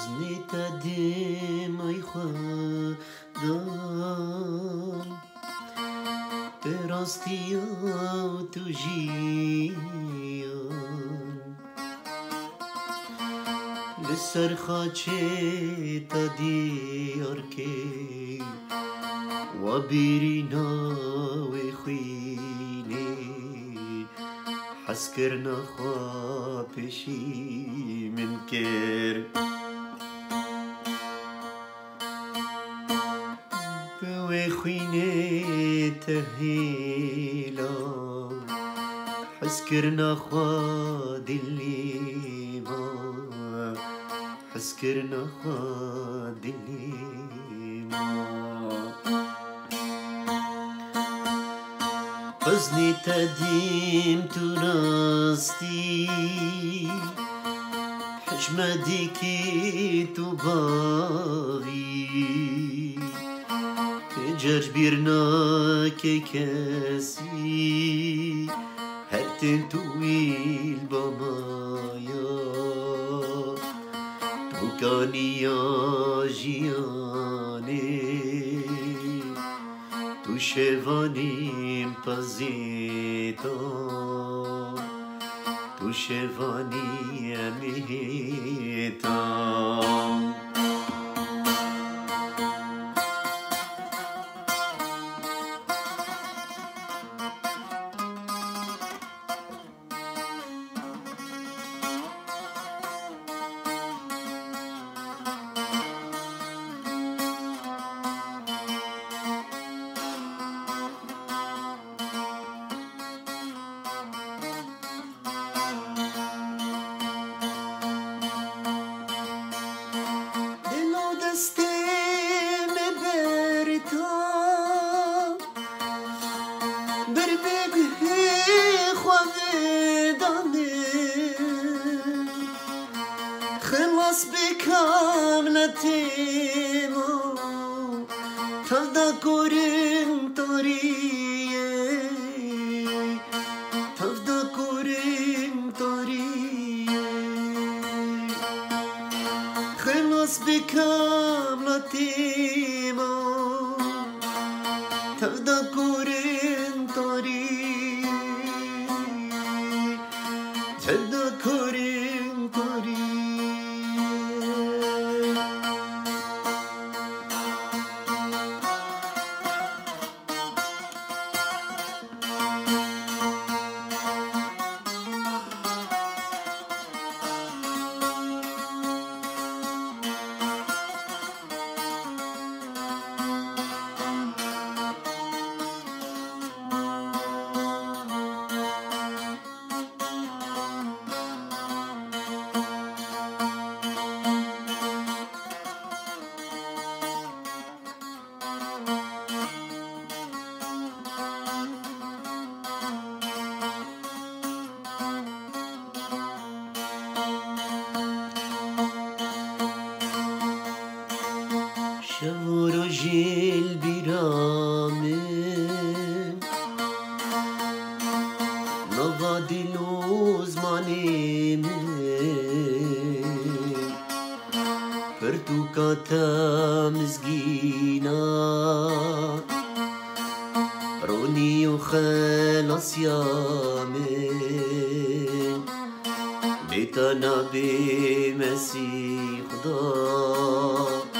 حزنی تدیم ای خودم به راستی تو جیان لسر خاچه تا دیار که و بیرینا و خوینه حس کرنا خواه پیشی من کر به خوینه تهیلا حس کرنا خواه دلی ما حس کرنا خواه دلی ما حزنی تدیم تو راستی حجمدی کی تو باغی جرج بیرنا که کسی هر تن تویل با مایا تو کانیا جیانه تو شوانیم پزیتا تو شوانی امیتا خلاص بكاملتيمو تفدكرين طريقي تفدكرين طريقي خلاص بكاملتيمو تفدكرين طريقي تفدكرين طريقي شور جيل برامن نغادي لوز ماني برتوكاتا مزجينا روني وخلاص يامن بيتنا بمسيح خدا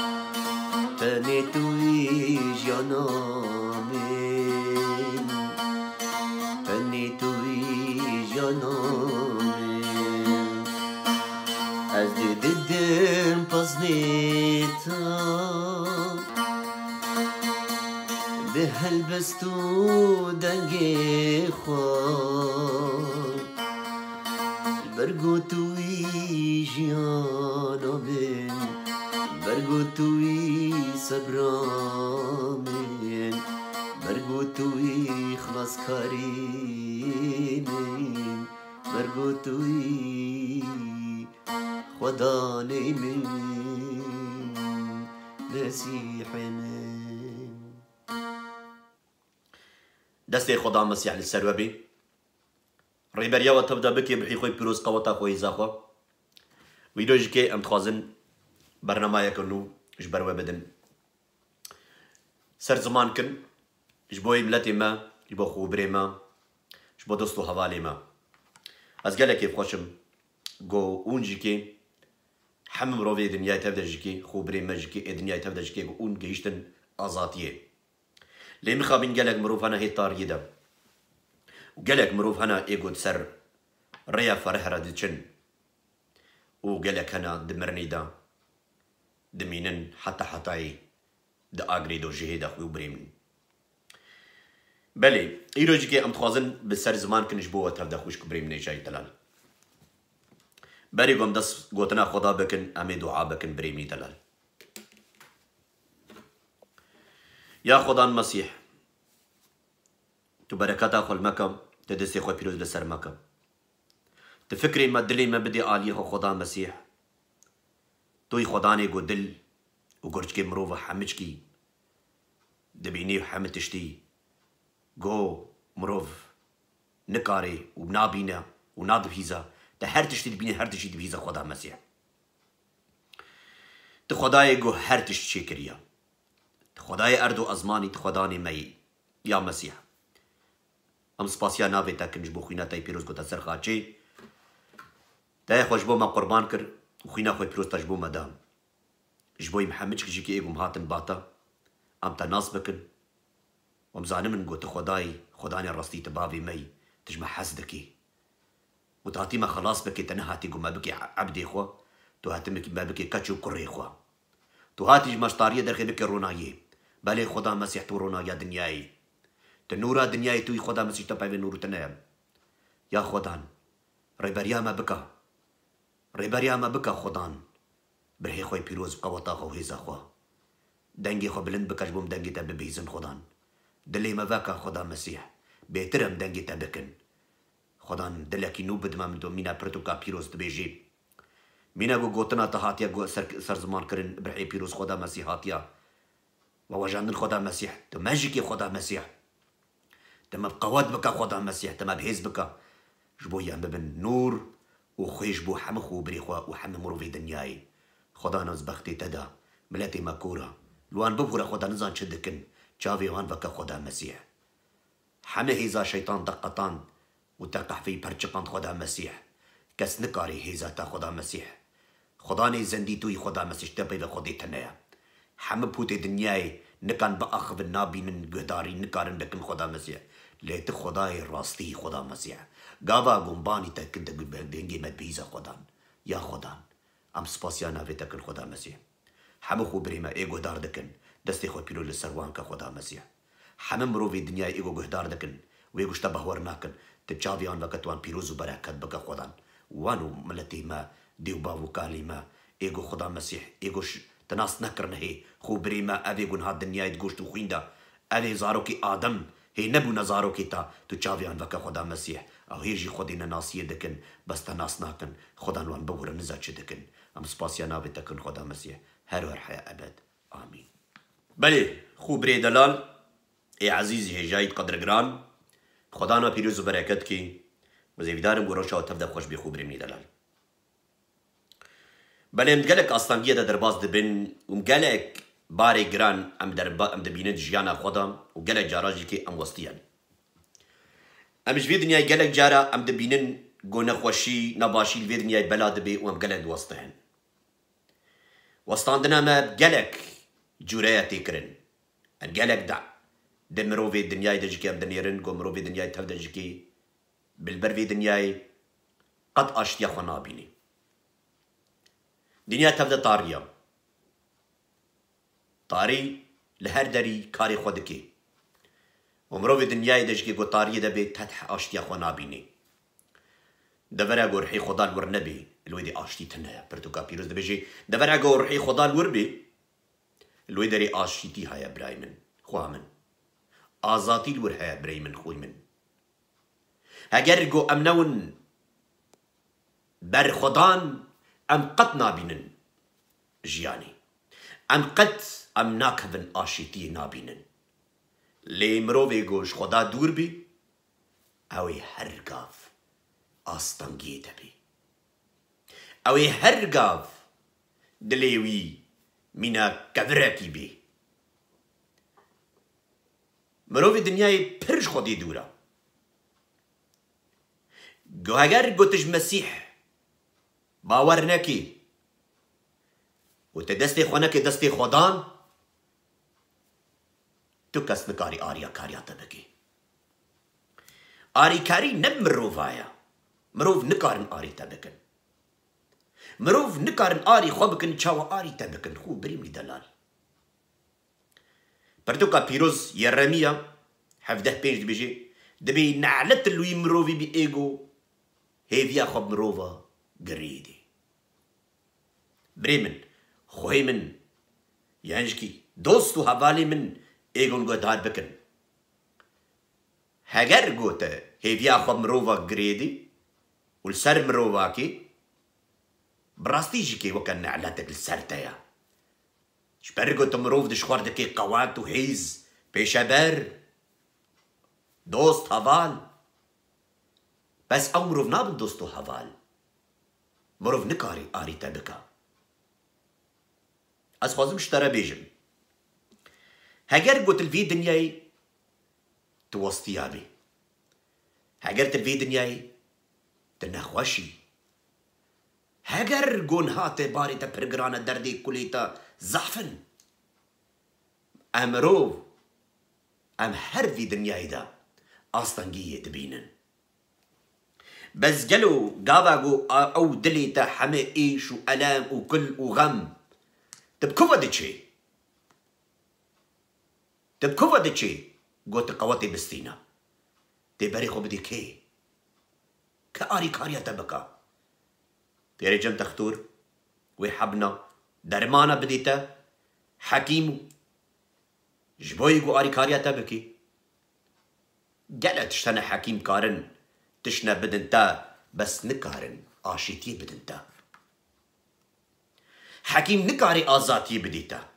تنی توی جانامین تنی توی جانامین از دیدم پس نیتا به هلبستو دنگی خواه برگو توی جانامین برگو توی صبرامین برگو توی خلاص کاریمین برگو توی خدا نیمین مسیح من دست خدا مسیح لسر وبی ریبریا و تبدا بکی بحی خوی پیروز قوتا خوی زاخوا ویدوش که ام تخوازن برنامه يكنو جبروا بدن سر زمان كن جبوي ملتي ما جبو خوبري ما جبو دوستو حوالي ما از گله كيف خوشم جو اون جيكي حمم روفي دنيا تبدا جيكي خوبري ما جيكي دنيا تبدا جيكي جو اون جيشتن ازاتيه لي مخابين گلك مروف هنا هي طاريه ده وگلك مروف هنا ايجو سر ريا فرح ردچن وگلك هنا دمرني ده دمينن حتى ده اگري دو جهيد اخوي بريمن بلي ايرو جيكي ام تخوازن بسر زمان كنش بو تبدا خوش بريمن جاي تلال بري قوم دس قوتنا خدا بكن امي دعا بكن بريمني تلال يا خدا المسيح تو بركاتا خل مكة تدسي خو بيروز لسر مكة تفكري ما دلي ما بدي آليه خدا مسيح توي خداني قو دل وقرجكي مروفة حمجكي دبيني حمتشتي قو مروف نكاري وبنابينا وناد بهيزا هر تشتي دبيني هر تشتي بهيزا خدا مسيح تخداي قو هر تشتي كريا تخداي أردو أزماني تخداني مي يا مسيح ام سپاسیا ناوی تا کنج بو خوینا تای پیروز گوتا سر خاچی تای خوش بو ما قربان کر خوینا خوی پیروز تاج بو مدام جبوی محمد جی کی ایگم هاتن باتا ام تا ناس بکن وم زانمن گوت خدای راستی تباوی می تجمع حسدکی وتعطي ما خلاص بكي تنهاتي ما بكي عبدي خوا تو هاتمك ما بكي كاتشو كري خوا تو هاتي مشطاريه درخي بكي رونايي بالي خدا مسيح تو رونايا دنياي تنورا دنياي توي خدا مسيح تباوي نور تنام يا خدان ريبريا ما بكا خدان برهي خوي بيروز بقوطا خو هيزا خوا دنگي خو بلند بكاش بوم دنگي تب بيزن خدان دلي ما باكا خدا مسيح بيترم دنگي تبكن خدان دلكي نو بدما من دو مينا برتوكا بيروز تبيجي مينا گو گوتنا تهاتيا گو سر زمان کرن برحي بيروز خدا مسيح هاتيا ووجاندن خدا مسيح تو ماجيكي خدا مسيح تما بقواد بكا خدا مسيح تما بهيز بكا جبو يا ببن نور وخيش بو حمخو بريخوا وحم مروفي دنياي خدا نز بختي تدا ملاتي ماكورا لوان ببغرا خدا نزان شدكن جافي وان بكا خدا مسيح حمي هيزا شيطان دقطان وتقح في برچقان خدا مسيح كس نكاري هيزا تا خدا مسيح خداني زندي توي خدا مسيح تبي لخدي تنايا حم بوتي دنياي نكان بأخذ النابي من قداري نكارن بكن خدا مسيح ليت خداي راستي خدا مسيح قابا قنباني تكن دنگي مدبيزا خدان يا خدان ام سپاسيا ناوي تكن خدا مسيح حم خو بريما ايگو دار دكن دستي خو بيرو لسروان کا خدا مسيح حم مروفي دنياي ايگو گهدار دكن ويگوش تبهور ناكن تجاويان وقتوان بيروز وبركات بكا خدان وانو ملتي ما ديو باو كاليما ايگو خدا مسيح ايگوش تناس نكرن هي خو بريما ابي گون هاد دنيا تگوش تو خويندا ابي زارو كي آدم هي نبو نزارو كي تا تجاويان وكا خدا مسيح او هيجي خدينا ناسيه دكن بس تناس ناكن خدان وان بغور نزاچ دكن ام سپاسيا ناوي تكن خدا مسيح هر ور حياة ابد امين بلي خو بري دلال اي عزيزي هي جايد قدر جران خدانا بيروز وبركات كي وزيدارم وروشا وتبدا خوش بي خو بري مني دلال بلي مقالك اصلا جيدا درباز دبن ومقالك باري جران ام دبينت جيانا خدا وقالك جاراجي كي ام وسطيان ام جفي دنيا قالك جارا ام دبينن قونا خوشي نباشي الفي دنيا بلاد بي وام قالك وسطهن وسطاندنا ما قالك جوريا تيكرن ان قالك دع دمرو في دنيا دجكي ام دنيرن قومرو في دنيا تفدجكي بالبر في دنيا قد اشتيا خنابيني دنيا تبدا طارية طاري لهر داري كاري خودكي ومروفي دنياي دجكي قو طارية دبي تتح اشتيا خو نابيني دفرا قو رحي خدا الور نبي الويدي اشتي تنها برتوكا بيروز دبيجي دفرا قو رحي خدا الور بي الويدي داري اشتي هيا برايمن خوامن آزاتي الور هيا برايمن خوي من هاگر قو امنون بر خدان ام قد نابينن جياني ام قد ام ناكفن آشيتي نابينن لي مروفي گوش خدا دور بي اوي هرگاف آستانگي دبي اوي هرگاف دليوي مينا كفراكي بي مروف دنياي برش خودي دورا گوهگر گوتش مسیح باور نکی و ته دستی خونه که دستی خودان تو کس نکاری آریا کاریا تبکی آری کاری نب مروف آیا مروف نکارن آری تبکن مروف نکارن آری خو بکن چاو آری تبکن خو بریم لی دلال پرتو کا پیروز یرمیا 17 پیج بيجي دبي نعلت اللي مروفي بإيجو هيفيا خب مروفا قريدي بريمن خوي من ينجكي دوستو هفالي من إيجون قدار بكن هجر قوتا هيفيا خب مروفا قريدي والسر مروفاكي براستيجيكي وكان نعلتك السرتايا شبرقو تمروف دشخوردكي قوات وحيز بيشابر دوست هفال بس او مروف نابن دوستو هفال مروف نكاري آري تبكا از خوازم شترا بيجم هگر قوت الفي دنياي توستيابي هگر تلفي دنياي تنخوشي هگر قون هاتي باري تبرقرانا دردي كليتا زحفن امروف ام هر في دنياي دا أصلاً تبينن بس جلو قابقو أو دليتا حمي إيش وألام وكل وغم تبكوفا ديتشي تبكوفا ديتشي قوت قواتي بستينا تباريخو بدي كي كاري كاريا تبكا تيري جم تختور ويحبنا درمانا بديتا حكيمو جبويقو آري كاريا تبكي جلت تشتنا حكيم كارن تشنا بدنتا بس نكارن آشيتي بدنتا حكيم نكاري آزاتي بديتا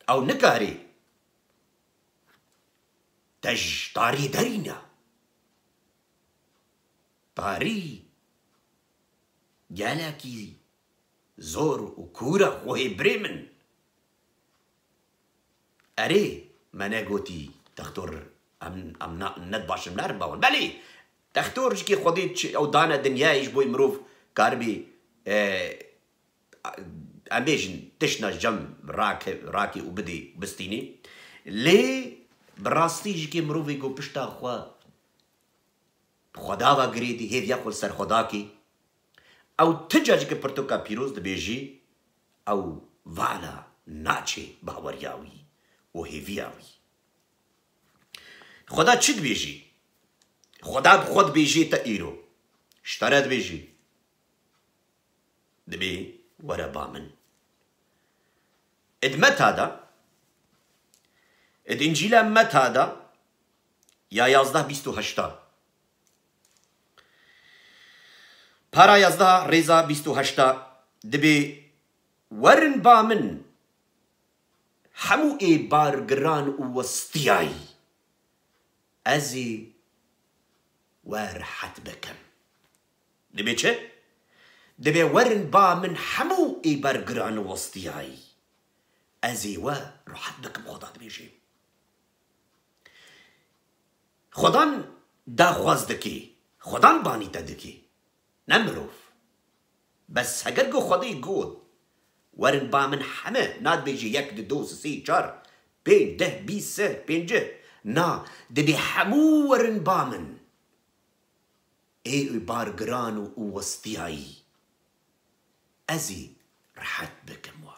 أو نكاري تج طاري دارينا طاري جالاكي زور وكورا وهي بريمن أري مانا قوتي تختور ام ند باشم نرباون بلي تختور جكي خوديت او دانا دنيايش بوي مروف كاربي اميجن تشنا جم راكي وبدي بستيني لي براستي جكي مروفي قو بشتا خداوا قريدي هيف يقول سر خداكي او تجا جكي برتوكا بيروز دبيجي او والا ناچي باورياوي وهيفياوي خدا چد بيجي خدا بخود بيجي تأيرو اشترت بيجي دبي ورا بامن ادمت هذا الانجيل مت هذا يا 11 para 11 ريزا 28 دبي ورن بامن حمو اي بارقران ووسطياي ازي ورحت بكم دبي چه؟ دبي ورن بامن حمو اي بارقران ووسطياي ازي ورحت بكم خدا دبيجي خدان دا خواز دكي خدان باني تدكي نمروف بس هقرقو خدي يقول ورن بامن حمه ناد بيجي يك دو سي چار بين ده بيس سه بينجه نا دبي حمو ورن بامن اي بارقرانو ووسطياي ازي رحت بكموا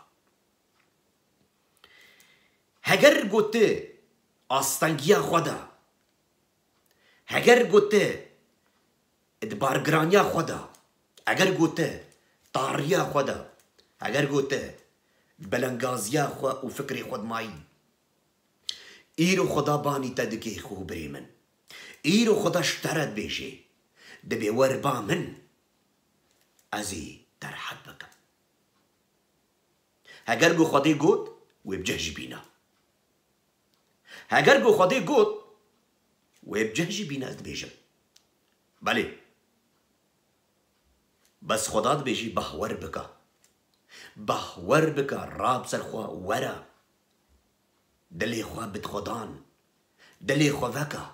هقرقو ته استنگيا خدا هقرقو ته ادبارقرانيا خدا هقرقو ته طاريا خدا اگر گوته بلنگازیا خو و فکری خود مایی ایرو خدا بانی تدکی خو بری من ایرو خدا اشترت بیشی دبی وربا من ازی در حد بکم اگر گو خدای گوت و بجهج بینا اگر گو خدای گوت و بجهج بینا از بیشم بله بس خدا بیجی باور بکا، باور بکا راب سر خوا ورا دلی خوا بد خدان، دلی خوا وکا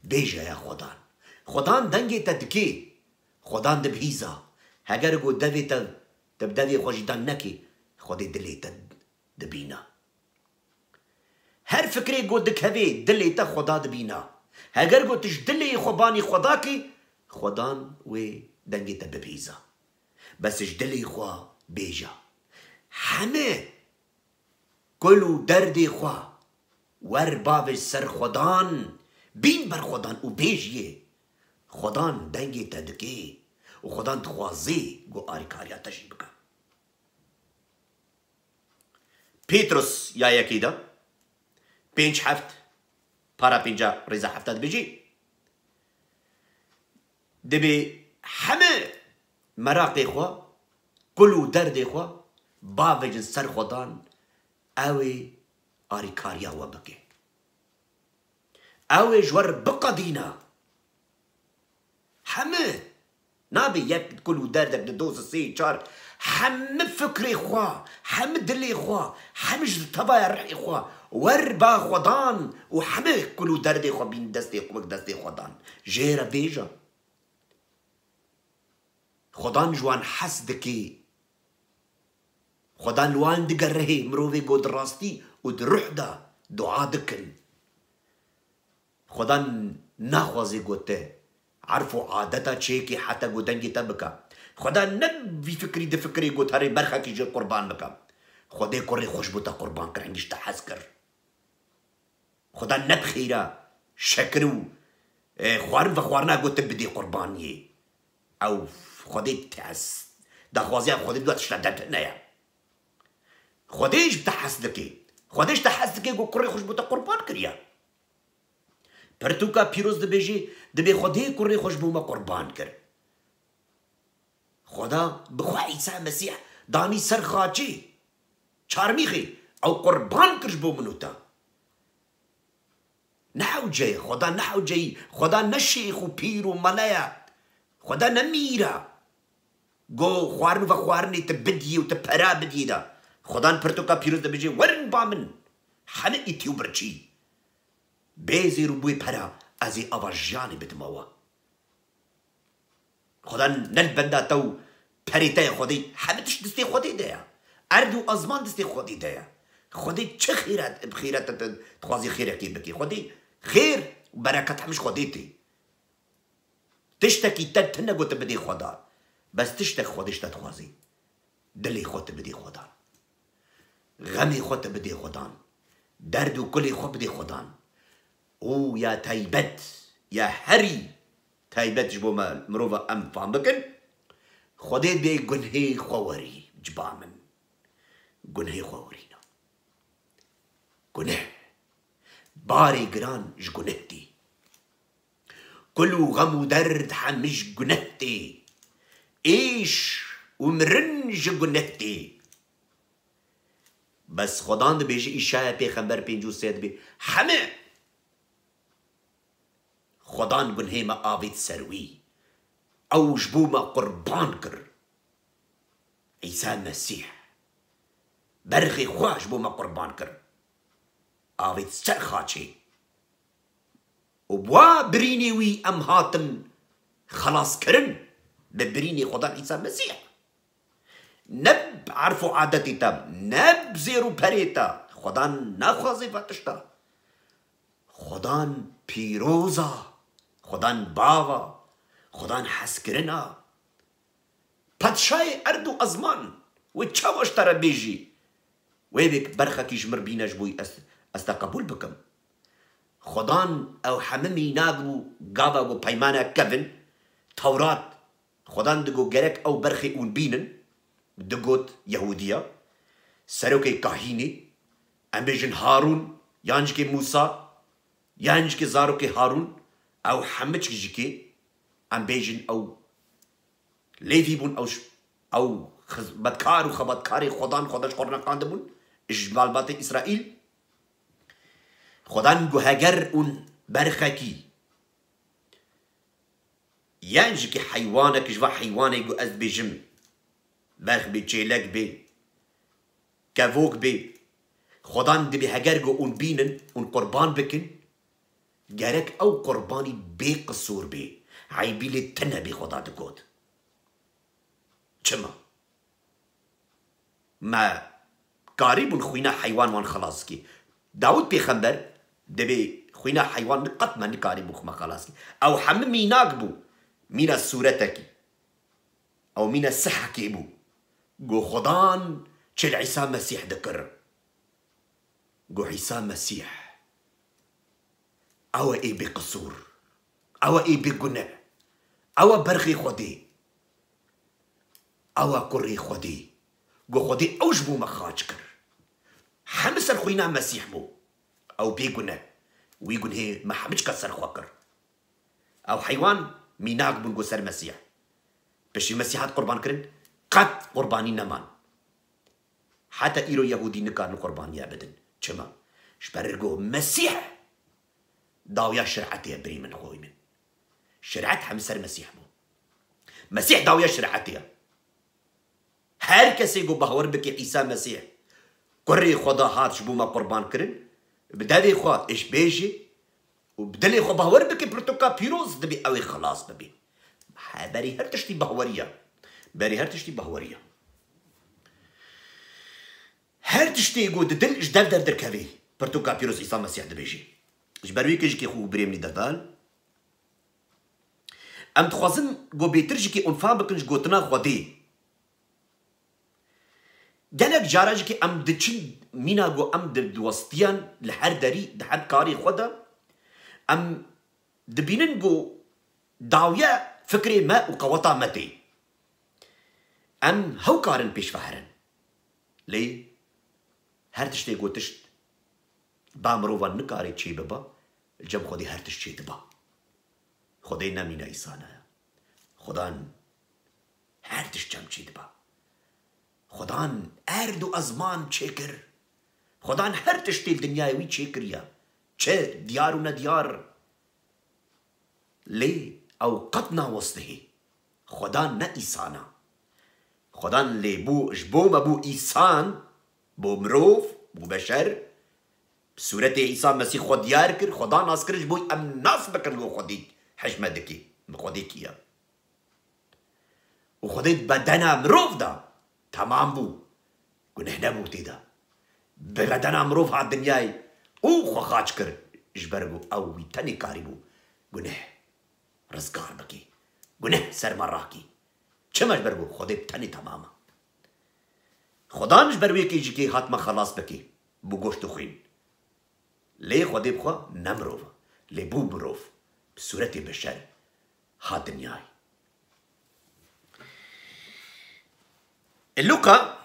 بیجا یا خدان. خدان دنگی تدکی، خدان دبهیزا هگر گو دوی تبدوی خوشدان نکی خودی دلی تد دبینا. هر فکری گو دکوی دلی تا خدا دبینا. هگر گو تش دلی خوبانی خدا کی خدان وی دنگی تا ببهیزا. بسش دلی خوا بیجا همه کلو دردی خوا ور باوش سر خدان بین بر خدان و بیجیه خدان دنگی تدکی و خدان تخوازی گو آری کاریا تشی بکن. پیتروس یا یکی دا 5 هفت پارا 5 ریزا هفتاد بیجی دبی همه مراقی خوا کلو دردی خوا باوجن سر خدان اوی آری کاریا و بکه اوی جور بقدینا همه نابی یک کلو دردک دوز 3 4 همه فکری خوا همه دلی خوا همه تبای رحی خوا ور با خدان و همه کلو دردی خوا بین دستی خوا دستی خدان جیر بیجا خدان جوان حس دکی خدان لوان دگر رهی مروفی گود راستی و دروح دا دعا دکن خدان نخوازی گوته عرفو عادتا چیکی حتی گودنگی تبکا خدا نبی فکری ده فکری گوت هری برخا کی جه قربان بکا خدا کری خوش بوتا قربان کرنگیش تحس کر خدا نبخیرا شکرو خوارن و خوارنا گوت بدی قربانی او خدا تحس دا خوازی خدا دوات شدت نیا خودش تحس دکی خودش تحس دکی گو کری خوش بوتا قربان کریا پرتوکا پیروز دبیجی دبی خودی کری خوش بوما قربان کر خدا بخوا عیسی مسیح دانی سر خاچی چارمیخی او قربان کرش بو منوتا نحو جای خدا نحو جای خدا نشیخ و پیر و ملایا خدا نمیرا گو خوارن و خوارنی تبدی و تپرا بدی دا خدا پرتوکا پیروز دبیجی ورن با من همه ایتیو برچی بیزی رو بوی پرا ازی آواجانی بدماوا خدا نلبنده تو پریتای خودی همه تش دستی خودی دیا ارد و آزمان دستی خودی دیا خودی چه خیرت بخیرت تخوازی خیرکی بکی خودی خیر و برکت همش خودی تی تشتکی تد نگو تبدی خدا بس تشتک خودش تخوازی دلی خود تبدی خدا غمی خود تبدی خدا درد و کلی خود بدی خدا او یا تایبت یا هری تایبت جبو مروفا ام فهم بکن خودت بی گنهی خواری جبا من گنهی خوارینا گنه باری گران ج گنه دی کلو غم و درد همش گنه دی ایش و مرن ج گنه دی بس خدان بیجی ایشای پیغمبر 53 بی همه خدان گنهی ما آوید سروی او جبو ما قربان کر عیسی مسیح برخی خواه جبو ما قربان کر آوید سر خاچی و بوا برینی وی ام هاتن خلاص کرن ببرینی خدا عیسی مسیح نب عرف و عادتی تب نب زیرو پریتا خدا نخوازی فتشتا خدا پیروزا خدا باوا خدا حس کرنا پادشای ارد و ازمان و چاوش ترا بیجی و بیک برخه کی جمر بینش بوی استا قبول بکم خدا او همه میناگو گاوا و پیمانه کفن تورات خدا دگو گرک او برخی اون بینن دگوت یهودیا سروک کاهینی ام بیجن هارون یانج که موسا یانج که زاروک هارون او همه چیزی که ام بیجن او لیوی بون او بدکار و خبادکاری خودش قرن قانده بون اجمال بات اسرائیل خدا گوهگر اون برخکی یان جکی حیوانک جوا حیوانی گو از بیجم برخ بی چیلک بی كافوك بي خدان دبي هجرجو اون بينن اون قربان بكن جارك او قرباني بي قصور بي عيبي لي تنا بي خدا دكوت چما ما قريب خوينا حيوان وان خلاص كي داود بيخبر دبي خوينا حيوان قط ما نقارب ما خلاص كي او حمم يناقبو مينا صورتك او مينا السحك ابو جو خدان چل عيسى مسيح ذكر جو عيسى مسيح او اي بقصور او اي بقنع او برغي خدي او قري خدي جو خدي اوجبو مخاجكر حمس الخوينا مسيح بو او بيقنع ويقول هي ما حمش كسر خوكر او حيوان ميناق بنقو سر مسيح بشي مسيحات قربان كرن قد قرباني نمان حتى إيرو يهودي نكان قرباني أبدا چما شبررقو مسيح داويا شرعتي بري من خوي من شرعت حمسر مسيح بو مسيح داويا شرعتي هر كسي قو بهور بكي عيسى مسيح قري خدا هات شبو ما قربان كرن بدالي خوا إش بيجي وبدالي خوا بهور بكي برتوكا بيروز دبي أوي خلاص ببي بري هر تشتي بهورية بري هر تشتي بهورية هر تشتي يقول دل جدال در كافي برتوكا بيروز عيسى مسيح دبيجي جبروي كيجي خو بريمني دردال ام تخوازن جو بيترجي كي انفان بكنج جوتنا خودي جالك جاراج كي ام دچن مينا جو ام دوستيان لحر داري دحر كاري خودا ام دبينن جو داويا فكري ما وقوطا متي ام هو كارن بيش فهرن ليه هر تشتي جو تشت بامروفان نكاري تشي ببا الجم خودي هر تشتي دبا خدای نمینه ایسانه خدان هر تش جم چی دبا خدان ارد و ازمان چکر خدان هر تشتی دنیاوی چکر یا چه دیار و ندیار لی او قطنا وسطه خدان نه ایسانه خدان لی بو جبو مبو ایسان بو مروف بو بشر بصورت عیسی مسیح خود دیار کر خدا ناس کرج بوی ام ناس بکن گو خودی حجمه دکی بخودی کیا و خودی بدنا مروف دا تمام بو گنه نبو تیدا بدنا مروف ها دنیای او خو خاچ کر جبرگو او تنی کاری بو گنه رزگار بکی گنه سرمراه کی چه مجبرگو خودی تنی تماما خدا نجبروی کی جی حتما خلاص بکی بو گوشت و خوین لی خودی بخوا نمروف لی بو مروف بصورت بشر ها دنیای لوكا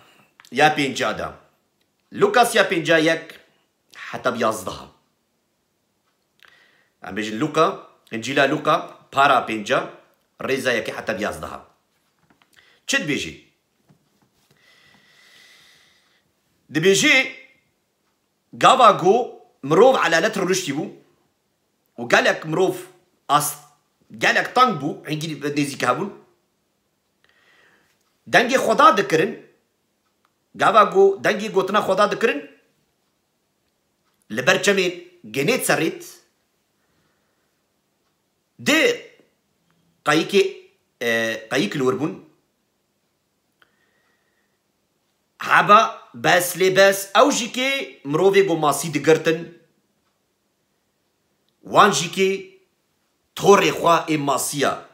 يا بينجا دا لوكاس يا بينجا يك حتى بيازدها عم بيجي لوكا انجيلا لوكا بارا بينجا ريزا يك حتى بيازدها چد بيجي دي بيجي قابا جو مروف على لتر رشتي بو وقالك مروف قالك طنق بو هنجي نيزي كابون دنگي خدا دكرن قابا جو دنگي قوتنا خدا دكرن لبرچمي جنيت سريت دي قايك الوربون عبا بس لباس او جيكي مروفي جو ماسي دقرتن وان جيكي توري خوا ماسيا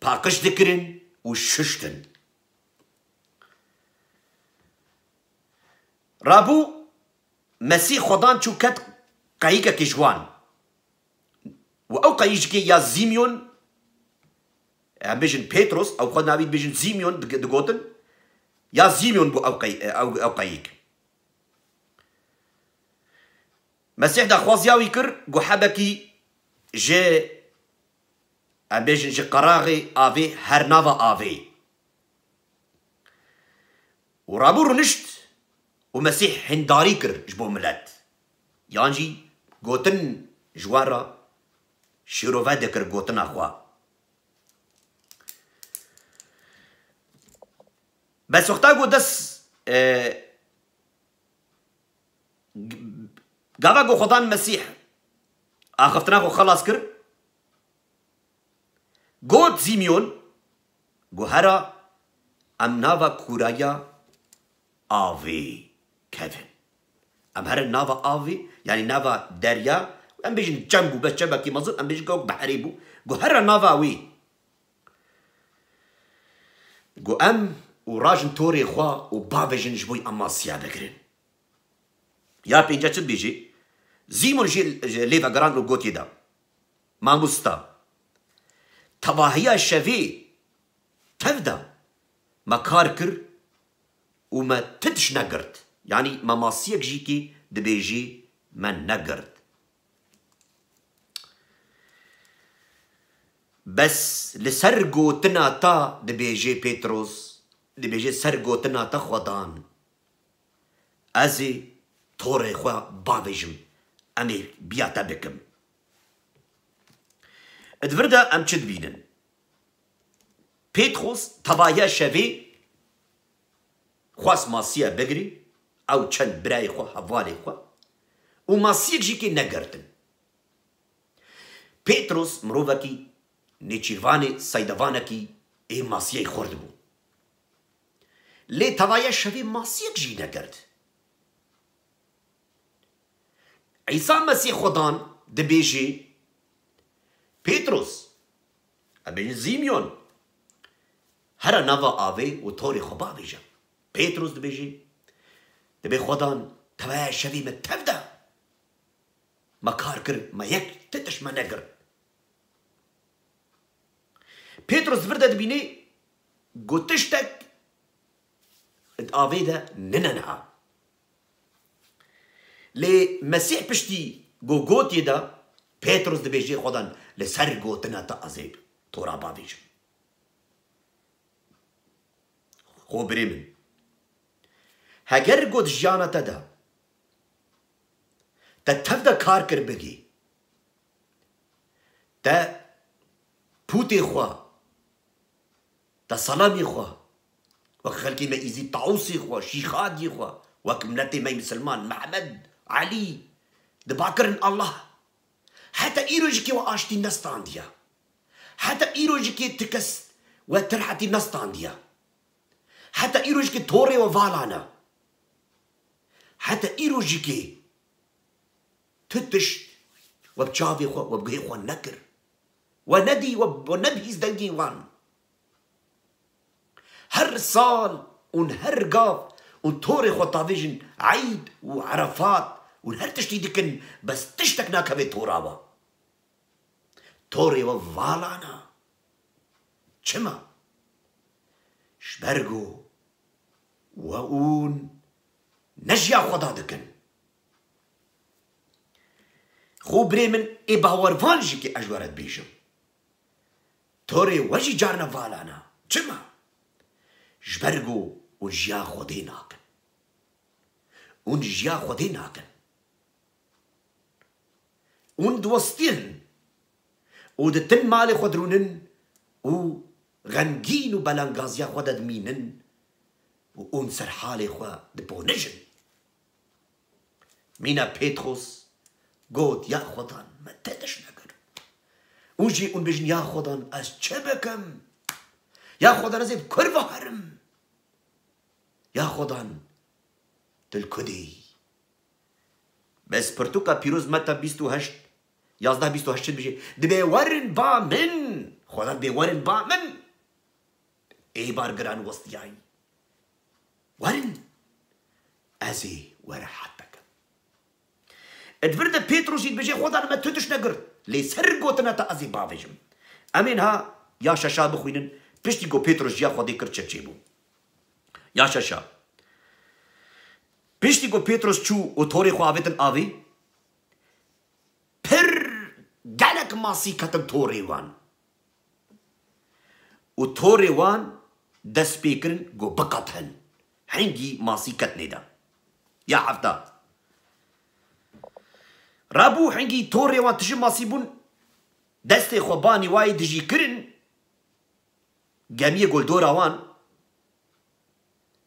باقش دكرن وششتن رابو مسيح خدان شو كت قايكا كجوان او قايجكي يا زيميون عم بيجن بيتروس او خد نابيد بيجن زيميون دقوتن يا زيميون بو او قايك مسيح دا خوازياوي كر جو حبكي جي عم بيجن جي قراغي افي هرنافا افي ورابو رنشت ومسيح هنداري كر جبو ملات يانجي قوتن جوارا شيروفا دكر قوتن اخوا بس وقتا گو دست قاقا گو خدان مسيح آخفتنا خو خلاص كر قوت زيميون گو هرا ام ناوا كورايا آوي كيفن ام هر ناوا آوي يعني ناوا دريا ام بيجن جنبو بس جنبكي مظل ام بيجن قوك بحريبو گو هر ناوا وي گو ام و راجن توري خوا و بابجن جبوي اما سيا بكرن يا بينجا چل بيجي زيمون جي ليفا گران رو گوتي دا ماموستا تواهيا شوي تفدا ما كار كر وما تدش نقرت يعني ما ماسيك جيكي دبيجي ما نقرت بس لسرقو تنا تا دبيجي بيتروس دبيجي سرقو تنا تا خودان ازي توري خوا بابجم امي بياتا بكم ادفردا ام چد بينن بيتروس توايا شوي خواست ماسيا بگري او چند براي خوا حوالي خوا و ماسيك جيكي نگرتن بيتروس مروفكي نيچيرواني سايدوانكي اي ماسيا خورد بو لي توايا شوي ماسيك جي نگرت عيسى مسيح خدان دبيجي بيتروس ابن زيميون هر نوا آوي و توري خبا بيجا بيتروس دبيجي دبي خدان توايا شوي من تفدا ما كار كر ما يك تتش ما نقر بيتروس فردا دبيني قوتشتك آوي دا نننها لي مسيح بشتي قوتي دا بيتروس دبيجي خدان لسر قوتنا تا عزيب تورا بابيجم خو بريمن هگر قد جانا تدا تا تفدا کار کر بگی تا پوتی خوا تا سلامی خوا وك خلقي ما يزيد طاوسي خوا شيخادي خوا وك ملتي ما مسلمان محمد علي دباكرن الله حتى إيروجكي وآشتي نستانديا حتى إيروجكي تكس وترحتي نستانديا حتى إيروجكي توري وفالانا حتى إيروجكي تتش وبجافي خوا وبقي خوا نكر وندي ونبهيز دنجي وان هر صال ونهر قاف ونتوري خوا طافيجن عيد وعرفات ونهر تشتي دكن بس تشتكنا كبي تورابا توري وفالانا چما شبرگو وون نجيا خدا دكن خو بريمن اي باور جي كي اجورت بيجم توري وجي جارنا فالانا چما جبرگو ونجيا خودي ناكن ونجيا خودي ناكن وندوستين ودتن مالي خدرونن و غنجين وبلانغازيا خدا دمينن وانسر حالي خوا دبونجن مينا بيتروس قوت يا خدان ما تدش نقر وجي ونبجن يا خدان از چبكم يا خدان ازيب كرفا هرم يا خدان دلكدي بس برتوكا بيروز متى بيستو هشت يازده بيستو هشت بيجي دبي ورن با من خدان بي ورن با من اي بار گران وسطياي ورن ازي ورحت بك ادفرد بيتروس يتبجي خدان ما تتش نقر لي سرقوتنا تا ازي بافجم امين ها يا شاشا بخوينن بشتي گو بيتروس جيا خدي كر چچيبو يا شاشا بشتي گو بيتروس چو و توري خو آويتن آوي پر گلك ماسي كتن توري وان و توري وان دست بيكرن گو بقتهن هنگي ماسي كتني دا يا عفتا رابو هنگي توري وان تجي ماسي بون دست خوباني واي دجي كرن جميع قول دورا وان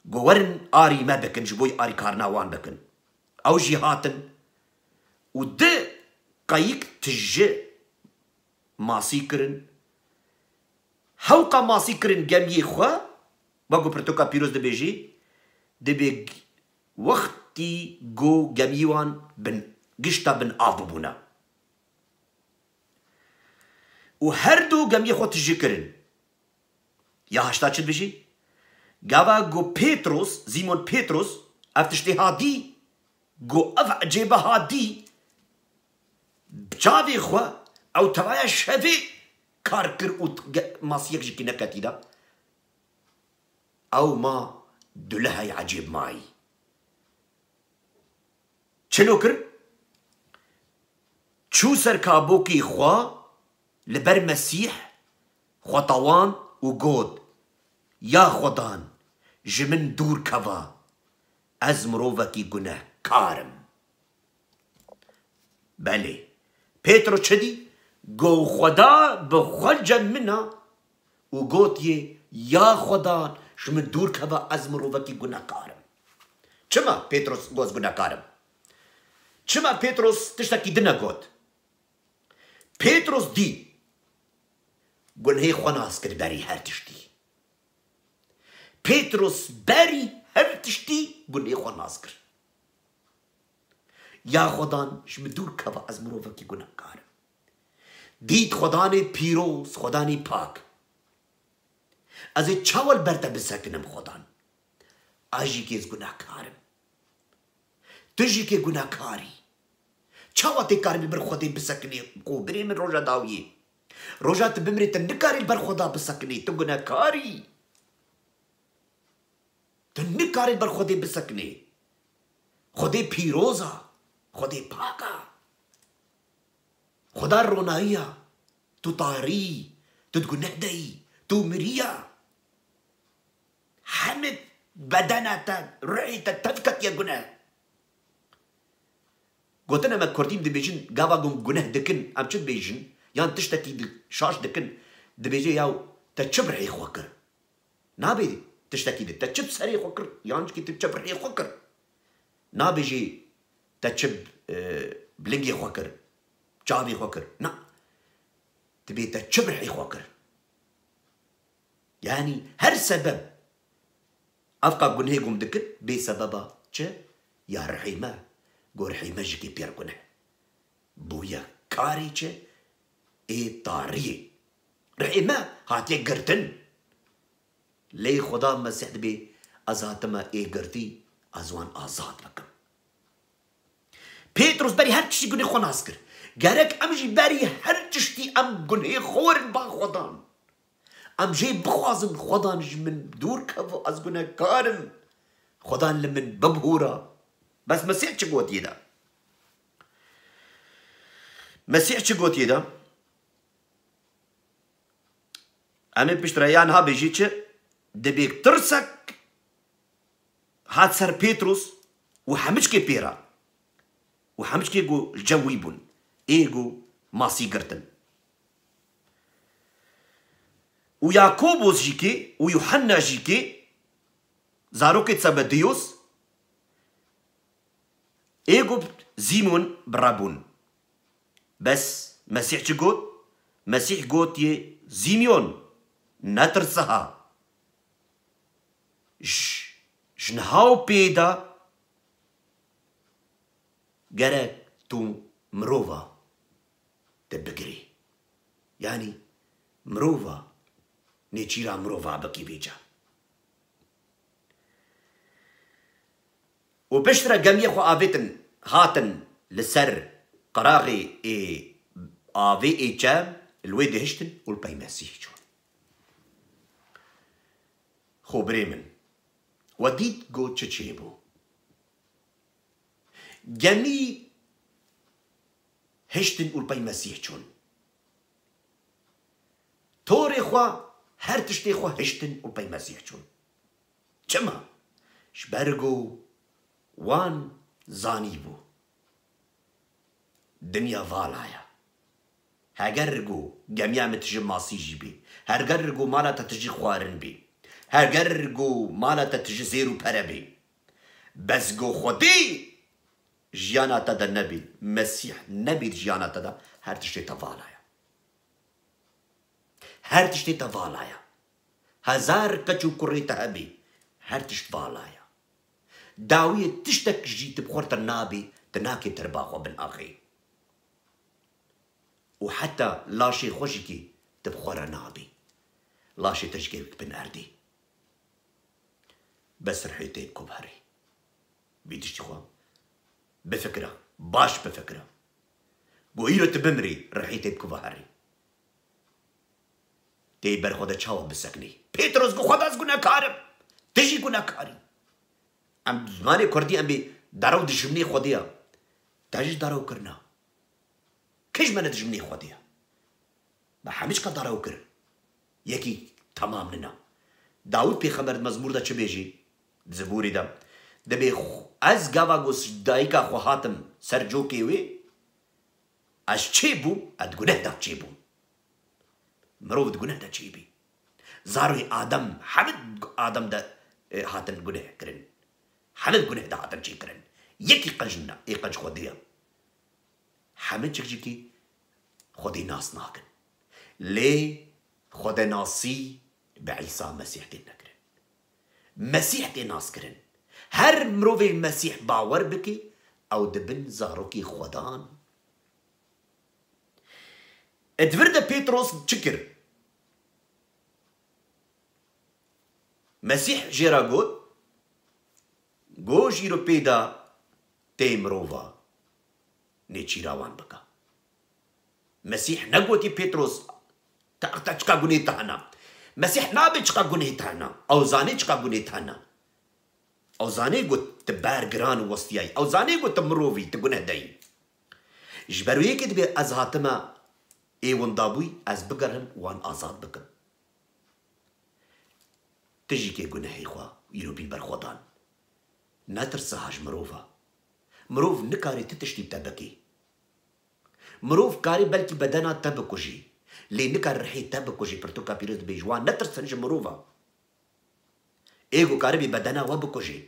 گورن آری ما بکن جبوی آری کارناوان بکن او جی هاتن و ده قایق تجه ماسی کرن هوقا ماسی کرن گمی خوا وگو پرتوکا پیروز دبیجی دبی وقتی گو گمیوان بن گشتا بن آب بونا و هر دو گمی خوا تجه کرن یا هشتا چد بجی گاوا گو پیتروس زیمون پیتروس افتشتی هادی گو اف عجیبه هادی بجاوی خوا او توایا شوی کار کر و ماسیک جکی نکتی دا او ما دلهای عجیب مایی چلو کر چو سرکابوکی خوا لبر مسیح خطوان و گود یا خدان جمن دور کوا از مرووکی گناه کارم بله پیترو چدی گو خدا بخوجا منا و گوت یا خدان جمن دور کوا از مرووکی گناه کارم چما پیتروس گوز گناه کارم چما پیتروس تشتکی دنا گوت پیتروس دی گناه خناس کرد بری هر تشتی پیتروس بری هر تشتی گناه خناس کرد یا خدان شم دور کوا از مرووکی گناه کارم دید خدان پیروز خدان پاک از چاول برتا بسکنم خدان آجی که از گناه کارم تجی که گناه کاری چاوتی کاری بر خودی بسکنی کو بری من روژا داویی روژا تبمری تنکاری بر خدا بسکنی تو گناه کاری تنکاری بر خودی بسکنی خودی پیروزا خودی پاکا خدا رونایا تو طاری تو گناه دایی تو مریا حمد بدنتا رعيتا تفكت يا گناه قلتنا ما كرديم دبيجن قاوا گناه دكن ام چد بيجن يان تشتكي شاش دكن دبيجي ياو تچب رعي خوكر نابي تشتكي دي تچب سري خوكر يان كي تچب رعي خوكر نابيجي تچب بلنگي خوكر جابي خوكر نا تبي تچب رعي خوكر يعني هر سبب افقا گناه گم دكن بسببا چه يا رحيمه گو رحيمه جكي بير گناه بويا كاري چه اي طاري رحيمه هاتي گرتن لي خدا مسيح دبي ازاتما اي گرتي ازوان آزاد بكم بيتروس بري هر چشتي گناه خوناس كر گرك ام جي بري هر چشتي ام گناه خورن با خدان ام جي بخوازن خدان من دور كفو از گناه كارم خدان لمن ببهورا بس مسيح چه قوت يدا مسيح چه قوت يدا امي بشتريان ها بيجي چه دبيك ترسك هات سر بيتروس وحمش كي بيرا وحمش كي جو الجويبون ايجو ماسي قرتن وياكوبوس جيكي ويوحنا جيكي زاروكي تسابديوس ايجو زيمون برابون بس مسيح چه قوت مسيح قوت يه زيميون نترسها جنهاو بيدا گرك تو مروفا تبقري يعني مروفا نيچيرا مروفا بكي بيجا وبشترا جميع خو آفيتن هاتن لسر قراغي اي آفي اي جام الويد هشتن والباي مسيح جون خو بريمن وديت جو تشيبو جميع هشتن والباي مسيح جون توري خوا هر تشتي خوا هشتن والباي مسيح جون چما شبرگو وان زانی بو دنیا والایا هگرگو گمیا متجی ماسی جی بی هرگرگو مالا تتجی خوارن بی هەگەر گو مالەتە تژ زێر و پەرە بێ بەس گو خودی ژیاناتەدا نەبی مەسیح نەبیت ژیاناتەدا هەر تشتێتە ڤالایە هەر تشتێتە ڤالایە هەزار کەچ و کوڕێتە هەبێ هەر تشت ڤالایە داویە تشتێک ژی تبخۆرتە نابێ تناکێتتر باخۆ بن ئاخی و حتى لاشي خوشكي تبخورا نابي لاشي تشكيك بن أردي بس رحيتي كبهري بيدشتي خوام بفكرة باش بفكرة قويرة بمري رحيتي بكبهري تي برخودا تشاوب بسكني بيتروس قو خداز قو نكارم تجي قو نكاري ام زماني كردي ام بي دارو دشمني خوديا تاجي دارو كرنا كيش ما ندجمني خوديا ما حميش قدر وكر يكي تمام لنا داود بيخبر مزمور دا چه بيجي زبوري دا دبي از گاواگوس دايكا خو حاتم سرجوكي وي اش چه بو اد گناه دا چه بو مروف گناه دا چه بي زاروي آدم حمد آدم دا حاتم گناه کرن حمد گناه دا حاتم چه کرن يكي قجنا اي قج خوديا حمد چکجی خودی ناس ناکن لی خود ناسی به عیسی مسیح تی نکرن مسیح تی ناس کرن هر مروف مسیح باور بکی او دبن زاروکی خودان ادورد پیتروس چکر مسیح جیرا گو جیرو پیدا تی مروفا نيتشي راوان بكا مسيح نقوتي بيتروس تاقتا چكا قوني تانا مسيح نابي چكا قوني تانا اوزاني چكا قوني تانا اوزاني قوت تبار گران وستياي اوزاني قوت تمروفي تقونه داي جبرو يكي دبي از هاتما ايوان دابوي از بقرهم وان آزاد بكم تجي كي قونه هيخوا يروبين برخودان ناترسا هاج مروفا مروف نكاري تتشتي بتابكي مروف كاري بلكي بدنا تبكوجي لي نكار رحي تبكوجي برتوكا بيروز بيجوان نترسنج مروفا ايغو كاربي بدنا وبكوجي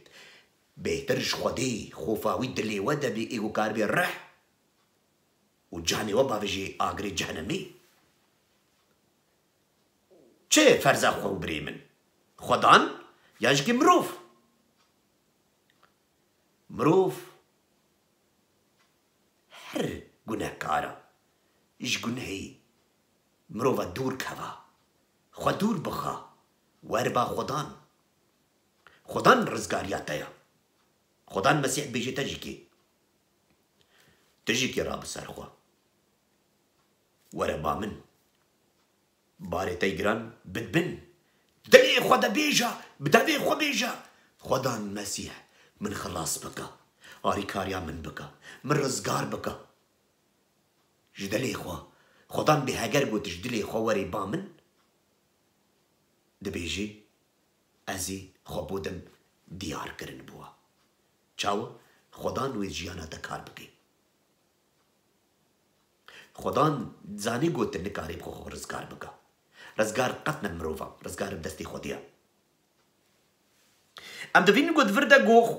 بيترش خدي خوفاوي دلي ودا بي ايغو كاربي رح وجاني وبا بيجي اغري جهنمي چه فرزا خو بريمن خدان ياجكي مروف هر گناهکارا اش گناهی مروفا دور کوا خوا دور بخوا وربا خدان رزگاریاتایا خدان مسیح بیجی تجی کی راب سر خوا وربا من باری تیگران بدبن دلی خدا بیجا بدوی خوا بیجا خدان مسیح من خلاص بکا آری کاریا من بکا من رزگار بکا جدلي خوا خدان بهاجر قوت جدلي خوا وري بامن دبيجي ازي خبودم ديار كرن بوا چاو خدان وي جيانا دكار بكي خدان زاني قوت نكاري بخو رزگار بكا رزگار قتنا مروفا رزگار بدستي خوديا ام دبين قوت فردا قوخ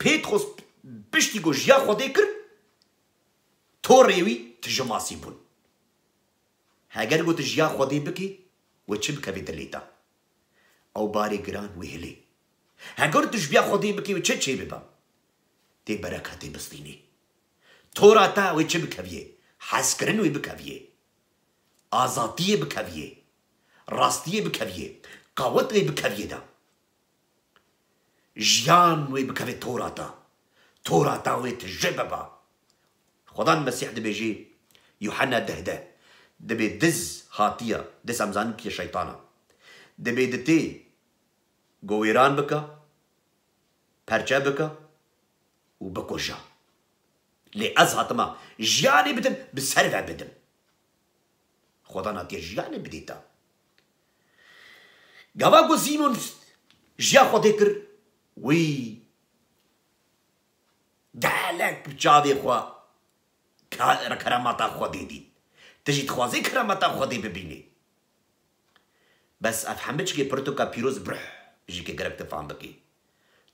بيتخوس بشتي قو جيا خودي كر توريوي تجماسي بون هاگر قوت جيا خودي بكي وچه بكا بدليتا او باري گران وهلي هاگر تجبيا خودي بكي وچه چه ببا تي بركاتي بسطيني توراتا وچه بكاويه حسكرن وي بكاويه آزاتيه بكاويه راستيه بكاويه قوت وي بكاويه دا جيان وي بكاويه توراتا وي تجببا خدان مسيح دبيجي يوحنا دهده دبي دز هاتيا دز امزانك يا شيطانا دبي دتي قويران بكا پرچه بكا وبكوجا لي ازهاتما جياني بدم بسرفع بدم خدان هاتيا جياني بديتا قواقو زيمون جيا خودكر وي دالك بجاوي خوا كراماتا خودي دي تجي تخوازي كراماتا خودي ببيني بس افهمتش كي برتوكا بيروز برح جيكي قرب تفهم بكي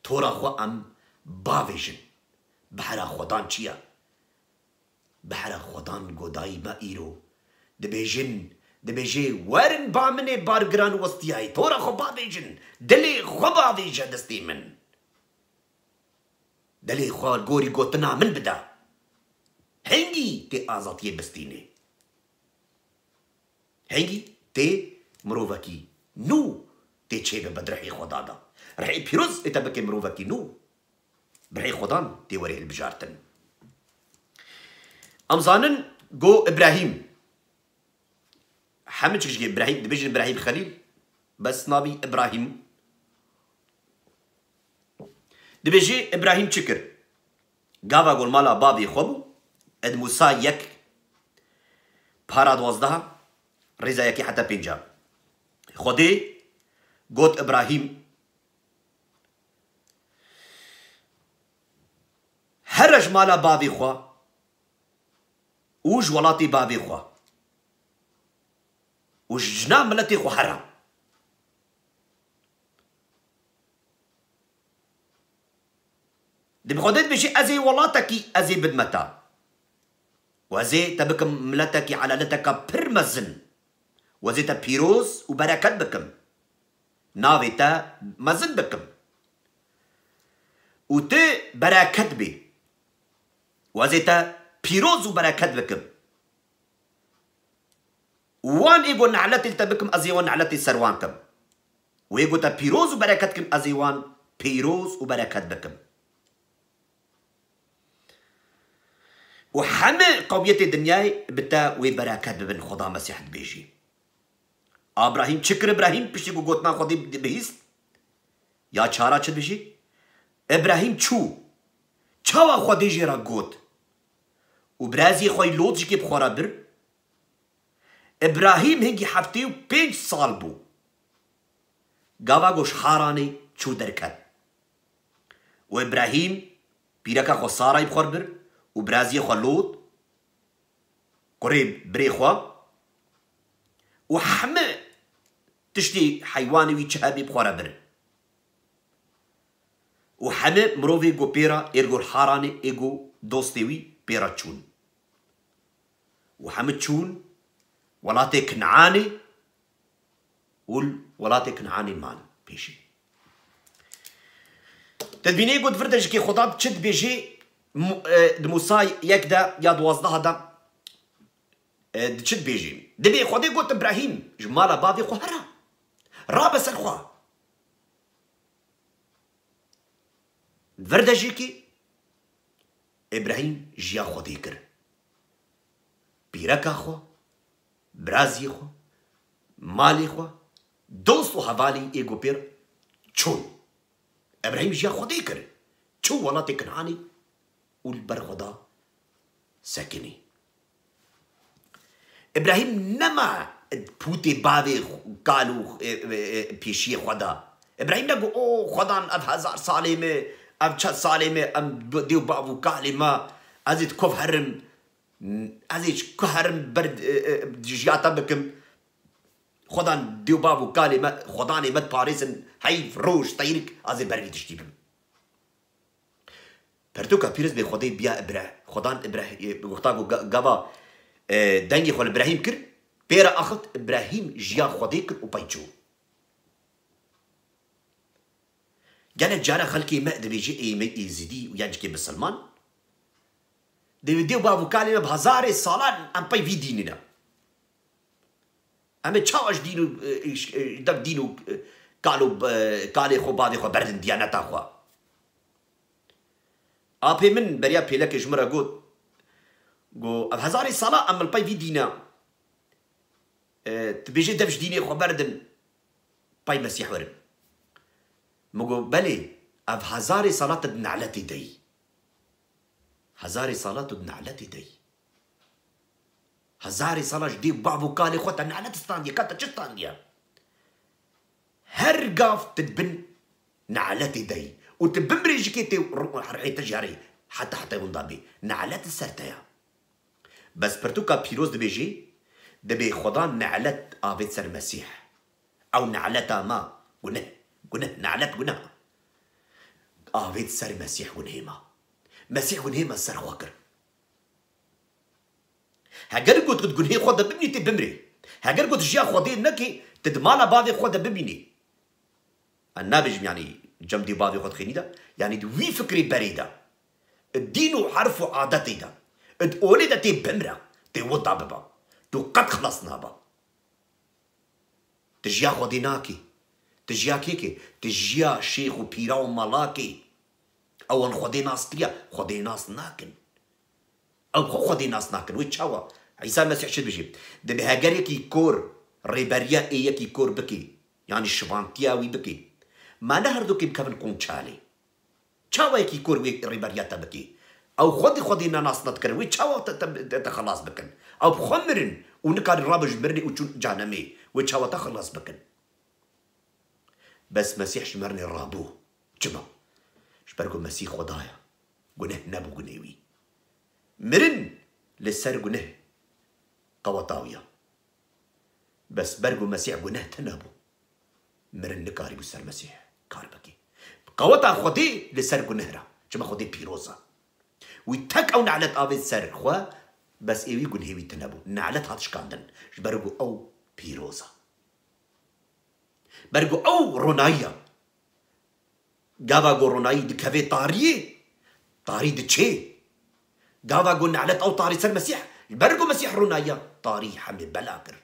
تورا خو ام باويجن بحرا خودان چيا بحرا خودان گوداي ما ايرو دبيجي ورن بامني بارگران وستياي تورا خو باويجن دلي خو باويجا دستي من دلي خو الگوري گوتنا من بدا هنگي تي آزاتيه بستيني هنگي تي مروفكي نو تي چه بدرحي خدا دا رحي بيروز اتبكي مروفكي نو برحي خدان تي وري البجارتن امزانن جو ابراهيم حمد شكش ابراهيم دبيجن ابراهيم خليل بس نابي ابراهيم دبيجي ابراهيم شكر قاوا قول مالا بابي خوبو اد موسى يك بارا دوازدها ريزا يكي حتى بينجا خودي قوت ابراهيم هرج مالا بابي خوا وج ولاتي بابي خوا وج جنا ملتي خو حرام دي بخودت بشي ازي ولاتكي ازي بدمتا وازي تبكم ملتكي على لتك برمزن وازي تا بيروز وبركات بكم ناوي تا مزن بكم وتي بركات بي وازي تا بيروز وبركات بكم وان ايغو نعلتي التبكم ازيوان نعلتي سروانكم ويغو تا بيروز وبركاتكم ازيوان بيروز وبركات بكم وحمي قوية الدنيا بتا وبركات ببن خدا مسيح بيجي ابراهيم شكر ابراهيم بشي قوتنا خدي بهيست يا چارا چد بيجي ابراهيم چاوا خدي جيرا قوت وبرازي خوي لوط جيكي بخورا بر ابراهيم هنگي حفتي و 5 سال بو قاوا قوش حاراني چو دركت و ابراهيم بيركا خو سارا بخور بر وبرازي خو لوط قريب بري خوا وحمي تشتي حيواني وي چهابي بخورا بر وحمي مروفي قو بيرا ارغو الحاراني ايغو دوستي وي بيرا چون وحمي چون ولاتي كنعاني ولاتي كنعاني مان بيجي تدبيني قد فردج كي خطاب تشد بيجي موسى يكدا يا دوازده دا تشد بيجي دبي خدي قلت ابراهيم جمالا بابي خو هرا رابس الخوا فردجي كي ابراهيم جيا خدي كر بيركا خو برازي خو مالي خو دوستو حوالي ايغو بير چون ابراهيم جيا خدي كر چو ولا تكنعاني والبر خدا ساكني ابراهيم نما بوتي بابي قالوا بيشي خدا ابراهيم نقول او خدا اب 1000 سالمه اب 4 سالمه ام ديو بابو كلمه ازيد كوف هرم ازيد كهرم برد جياتا بكم خدا ديو بابو كلمه خداني مت باريسن هاي فروش طيرك ازيد برد تشتيبم پرتوكا بيرز بي خدي بيا خدان ابراهيم وقتاغو غابا دنگي خول ابراهيم كر بيرا اخت ابراهيم جيا خدي كر وبايچو جانا جارا خلقي ما دبيجي اي يزيدي ويانجكي بسلمان ديو بابو كلمه بهزار سالان ام باي في ديننا ام تشاوش دينو دك دينو قالوا خو بابي خو بردن ديانتا خو ابي من بريا بيلك جمره قوت قو اب هزاري صلاة ام الباي في دينا تبيجي دفش ديني خو بردن باي مسيح ورم مقو بلي اب هزاري صلاة بنعلتي دي هزاري صلاة بنعلتي دي هزاري صلاة جدي بابو كالي خوتا نعلت ستانديا كاتا تشتانديا هرقاف تدبن نعلتي دي وتبمري جيكيتي رحي تجاري حتى ينضابي نعلت السرتايا بس برتوكا بيروز دبي خدان نعلت آبيت سر مسيح او نعلتا ما ونه گناه نعلت گناه آوید سر مسیح ونهیما مسیح ونهیما سر خوا کرد هەگەر گوت گونهی خۆ دەبینی تێ بمرێ هەگەر گوت ژیا خۆدێ نەکەی تدماڵە باوێ خۆ دەببینی نابێژم یعنی جەمدی باوێ خۆت خێنیدا یعنی وی فکری بەرێدا دین و حرف و عادەتێدا ئۆلێدا تێ بمرە تێ وەدا ببە تو قەت خلاص نابە تژیا خۆدێ ناکەی تژیا کێکێ تژیا شێخ و پیرا و مەڵاکێ ئەوەن خۆدێ ناستریە خۆدێ ناس ناکەن ئەو خۆدێ ناس ناکەن وی چاوە عیسا مەسیح چ بژێ دەبێ هەگەرێکی کۆر ڕێبەریە ئێیەکی کۆر بکەی یعنی شڤانتیاوی بکەی مانە هەردووکێ بکەون قۆنچالێ چاوەیەکی کۆر وێ ڕێبەریەتە بکەی ئەو خۆدێ ناناس نەتکردن وی چاوە تە خلاص بکەن ئەو بخۆ مرن و نکاری ڕابژ برنێ و چون جانەمێ وی چاوە تە خلاص بکەن بەس مەسیح ژمەرنێ ڕابوو چما ژبەرگۆ مەسیح خۆدایە گونەه نەبوو گونێوی مرن لەسەر گونەه قەوەتاویە بەس بەرگ و مەسیح گونەه تە نەبوو مرن نکاری بوو سەر مەسیح کار بکەی قەوەتا خۆدێ لەسەر گونەهرە چما خۆدێ پیرۆزە وی تەک ئەو نعلەت ئاوێت سەر خوا بەس ئێوی گونهێوی تە نەبوو نعلەت هات شکاندن ژبەرگۆ ئەو پیرۆزە بەرگۆ ئەو ڕۆناییە گاواگۆ ڕۆنایی دکەوێ تاریێ تاری دچێ گاواگۆ نعلەت ئەو تاری سەر مەسیح بەرگۆ مەسیح ڕۆناییە تاری هەمێ بەلا کرد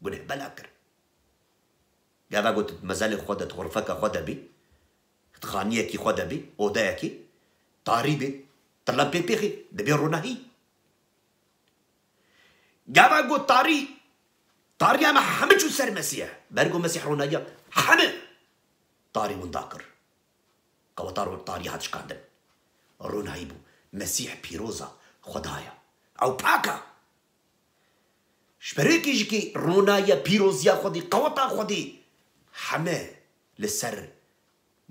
گونه بەلا کرد گاواگۆ مەزەلێ خۆ دەت غورفەکە خۆ دەبی خانیەکی خۆ دەبی ئۆدەیەکی تاری بێ تەلەم پێ پێخی دەبێ ڕۆنایی گاواگۆ تاری ئەمە هەمە چوو سەر مەسیح بەرگۆ مەسیح ڕۆناییە هەمە تاری وندا کرد قەوەتا تاری هات شکاندن ڕۆنایی بوو مەسیح پیرۆزە خۆدایە ئەو پاکە ژبەرێکیژکی ڕۆنایە پیرۆزیە خۆدی قەوەتا خۆدی هەمە لەسەر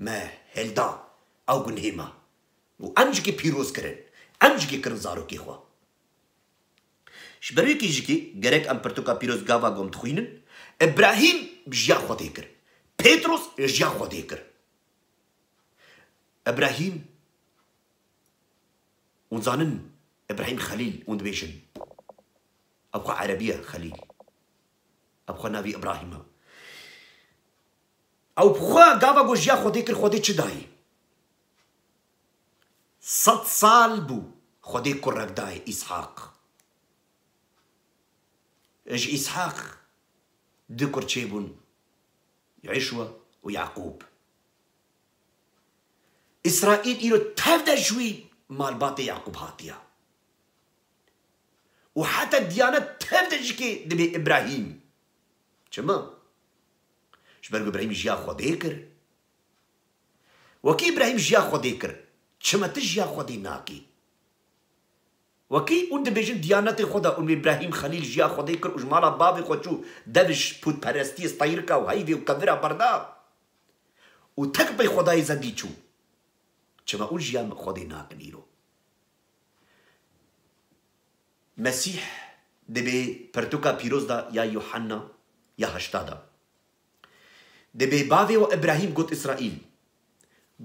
مە هێلدا ئەو گونهێمە و ئەمجکی پیرۆز کردن ئەمجکی کردن زارۆکی خۆ ژبەرێکیژکی گەرەک ئەم پرتوکا پیرۆز گاوا گۆم دخوێنن ئیبراهیم ژیا خۆدێ کرد پێترۆس ژیا خۆدێ کرد ئیبراهیم ونزانن إبراهيم خليل وندبيشن أبخوا عربية خليل أبخوا نبي إبراهيم أو بخوا قابا قوجيا خوديك الخودي چداي 100 سال بو خوديك كرك داي إسحاق إج إسحاق دكر تشيبون يعيشوا ويعقوب إسرائيل إلو تفدى شوي مال باطي يعقوب هاتيا وحتى الديانة تفدى جكي دبي إبراهيم شما شبرق إبراهيم جيا خوديكر وكي إبراهيم جيا خوديكر شما تجيا خودي ناكي وكي ود بيجن ديانة خدا أم إبراهيم خليل جيا خوديكر وجمالا بابي خودشو دبش بود پرستی استايركا وهايفي وكذرا بردا وتكبي خداي زديچو چما اون جيا خودي ناكنيرو مسيح دبي پرتوكا بيروز دا يا يوحنا يا هشتادا دبي بافي و إبراهيم قوت إسرائيل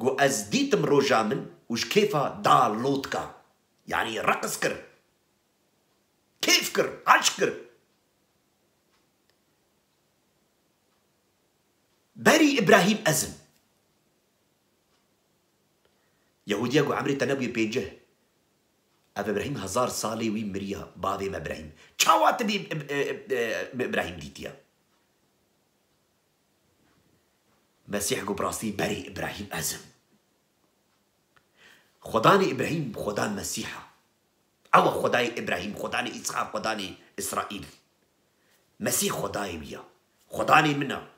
قو أزديتم روجامن وش كيفا دا لوتكا يعني رقص كر كيف كر عش كر بري إبراهيم أزم يهوديا قو عمري تنبوي بيجه أبا إبراهيم 1000 سالي وي مريا بابي ما إبراهيم چاوات بي إبراهيم ديتيا مسيح قو براسي بري إبراهيم أزم خداني إبراهيم خدان مسيحة أو خداي إبراهيم خداني إسحاق خداني إسرائيل مسيح خداي بيا خداني منا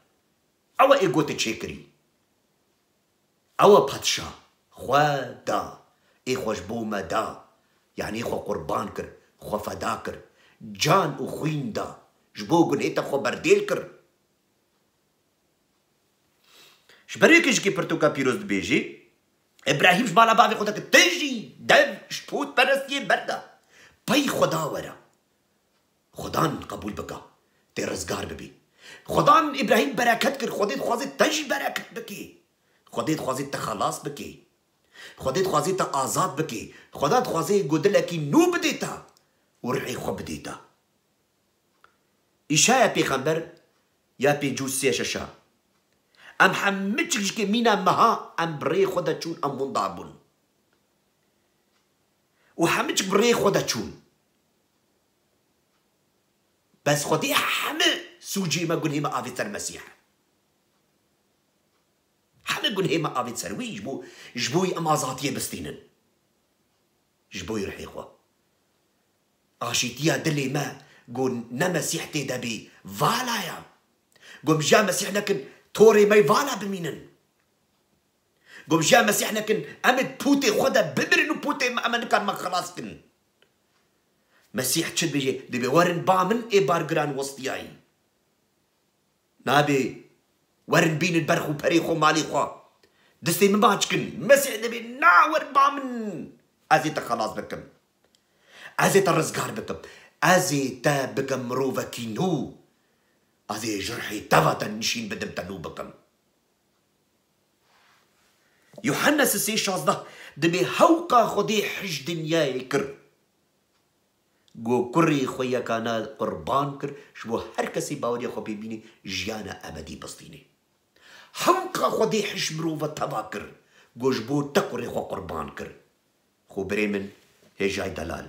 أو إيقوت تشيكري أو باتشا خدا إي خوش بوما دا يعني خو قربان كر خو فدا كر جان وخوين دا جبو قنيتا خو برديل كر شبريكش كي برتوكا بيروز بيجي إبراهيم جمالا بابي خودك تجي دم شبوت برسيه بردا باي خدا ورا خدان قبول بكا تي رزقار ببي خدان ابراهیم برکت کرد، خودت خوازید تجی برکت بکی، خودت خوازید تا خلاص بکی، خودت خوازید تا آزاد بکی، خودت خوازید گودلکی نو بدیتا و روحی خو بدیتا. ایشا یا پیغمبر یا پیجوسی ششا ام همه چیزی که مینا مها ام برای خدا چون ام منضابون و همه چیز برای خدا چون بس خودی همه سوجي ما قل هما آفيت المسيح همه قل هما آفيت سروي جبوي أمازاتية بستينن جبوي رحي خوا آشيتيا دلي ما قل نمسيح تدبي فالايا قل جا مسيح لكن توري ما فالا بمينن قل جا مسيح لكن أمد بوتي خدا بمرنو بوتي ما أمن كان ما خلاص كن مسيح تشد بيجي دبي ورن بامن إي بارجران وسطياي نابي ورن بين البرخ وبريخو مالي خوا دستي من باجكن مسيح دبي نا ورن بامن أزي خلاص بكم أزي الرزقار بكم أزي تا بكم مروفا كينو أزي جرحي تفا نشين بدم تنو بكم يوحنا سسي شازده دبي هوقا خدي حج دنياي كر گو کری خویا کانا قربان کر شبو هر کسی باوری خو ببینی جیانا ابدی بستینه هم کا خودی حشمرو و تبا کر گو جبو تکری خو قربان کر خو بريمن هجای دلال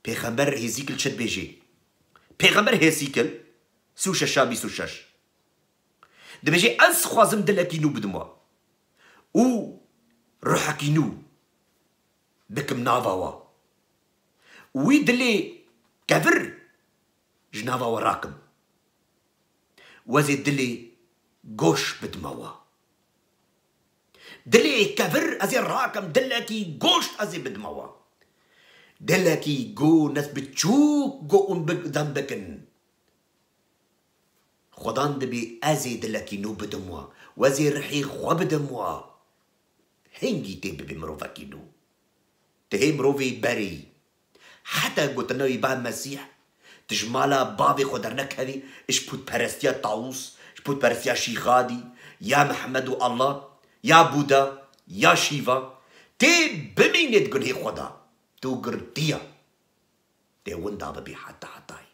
پیغمبر هزیکل چد بیجی پیغمبر هزیکل سوش شابی سوشش دبیجی از خوازم دلکی نو بدموا او روحکی نو بکم ناواوا ويدلي كفر جنافا وراكم وزي دلي قوش بدموا دلي كفر ازي راكم دلكي قوش ازي بدموا دلكي قو ناس بتشوك قو ام ذنبكن خدان دبي ازي دلكي نو بدموا وزي رحي خو بدموا هنجي تيبي بمروفاكي نو تهي مروفي بري حتى قلت انه يبقى مسيح تجمالا بابي خدرنك هذه ايش بوت بارستيا طاووس ايش بوت بارستيا شيخادي يا محمد الله يا بودا يا شيفا تي بمين تقول هي خدا تو قرتيا تي وندا ببي حتى حتاي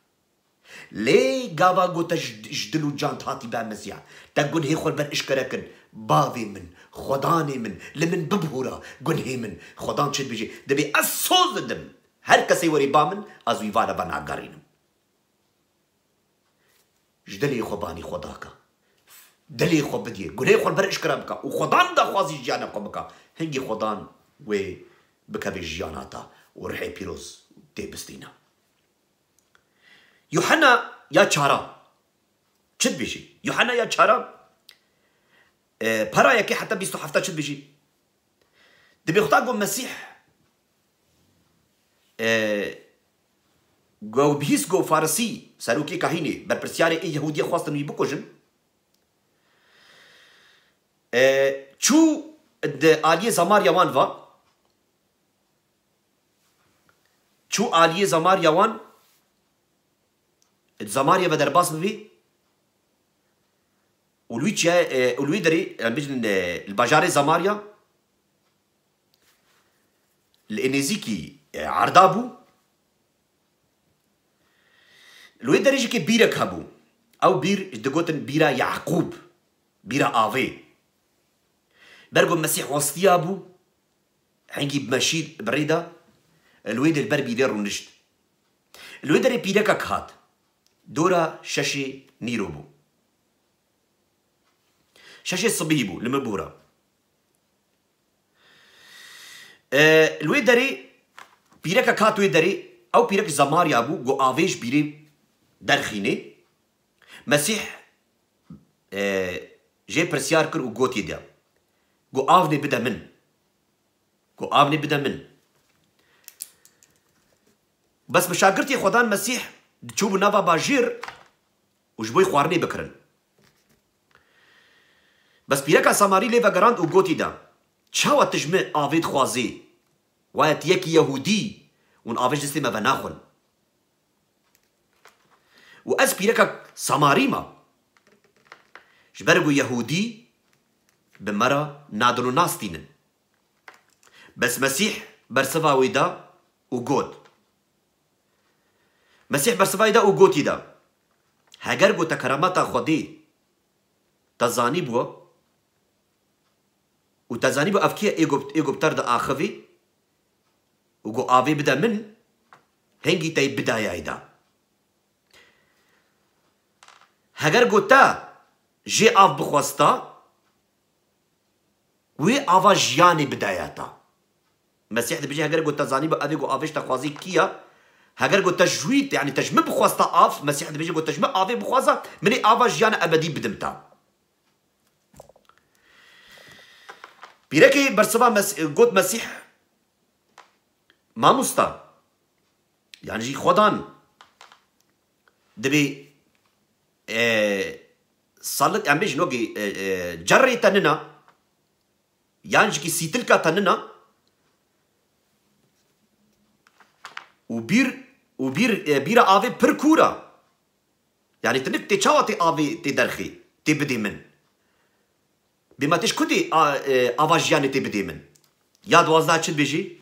ليه قابا قلت جدلو جانت هاتي بقى مسيح تقول هي خل بر اشكركن بابي من خداني من لمن ببهورا قل هي من خدان شد بيجي دبي اصوز الدم هر کسی وری بامن از ویوارا بنا گارینم جدلی خو بانی خدا کا دلی خو بدیه گله خو بر اشکرام کا و خدان دا خوازی جانا کو بکا هنگی خدان و بکا به جاناتا و رحی پیروز تی بستینا یوحنا یا چارا چد بیشی یوحنا یا چارا پرا یکی حتی 27 چد بیشی دبی خدا گو مسیح گو بهیس گو فارسی سروکی کهینی بر پرسیار ای یهودی خواستن وی بکوژن چو د آلیه زمار یوان و چو آلیه زمار یوان زمار یو درباس ببی اولوی چه اولوی داری بجن البجار زماریا الانزیکی عردابو لوی درجه که بیره کبو او بیر دگوتن بیره یعقوب بیره آوه برگو مسیح وسطی ابو هنگی بمشیر بریده لوی در بر بیده رو نشت لوی در بیره که کهات دورا شش نیرو بو شش صبیه بو لمبورا لوی داری پیرک کاتوی داری او پیرک زماری ابو گو آویش بیری درخینه مسیح جه پرسیار کر و گوتی ده گو آونی بده من گو آونی بده من بس بشاگرتی خدان مسیح چوب نوا باجیر و جبوی خوارنی بکرن بس پیرک ساماری لیو گراند و گوتی ده چاو تجمع آوید خوازی وایت یکی یهودی اون آوش دستی ما بناخن وأز بيركا ساماريما جبرقو يهودي بمرة نادرو ناستينن بس مسيح برسفا ويدا وقود مسيح برسفا ويدا وقود يدا هاگر گو تکرامتا خودی تزانی بوا و تزانی بوا افکیه ایگو بتر دا آخوی و گو آوی بدا من هنگی تای بدایا ایدا هاگر گو تا جي آف بخواستا وی آوا جیانی بدایا تا مسيح دبجي هاگر گو تزانی بوا اوی گو آویش تخوازی کیا هاگر گو تجوید يعني تجمع بخواستا آف مسيح دبيجي گو تجمع آفي بخواستا مني آفا جيانا أبدي بدمتا بيركي برسبا قد مسيح ما مستا يعني جي خودان دبي صلت يعني بيجي نوغي جري تننا يعني جي سيتلكا تننا وبير آفي بركورا يعني تنك تشاوى تي آفي تي درخي تي بدي من بما تشكدي آفاجياني تي بدي من يا دوازنا چل بيجي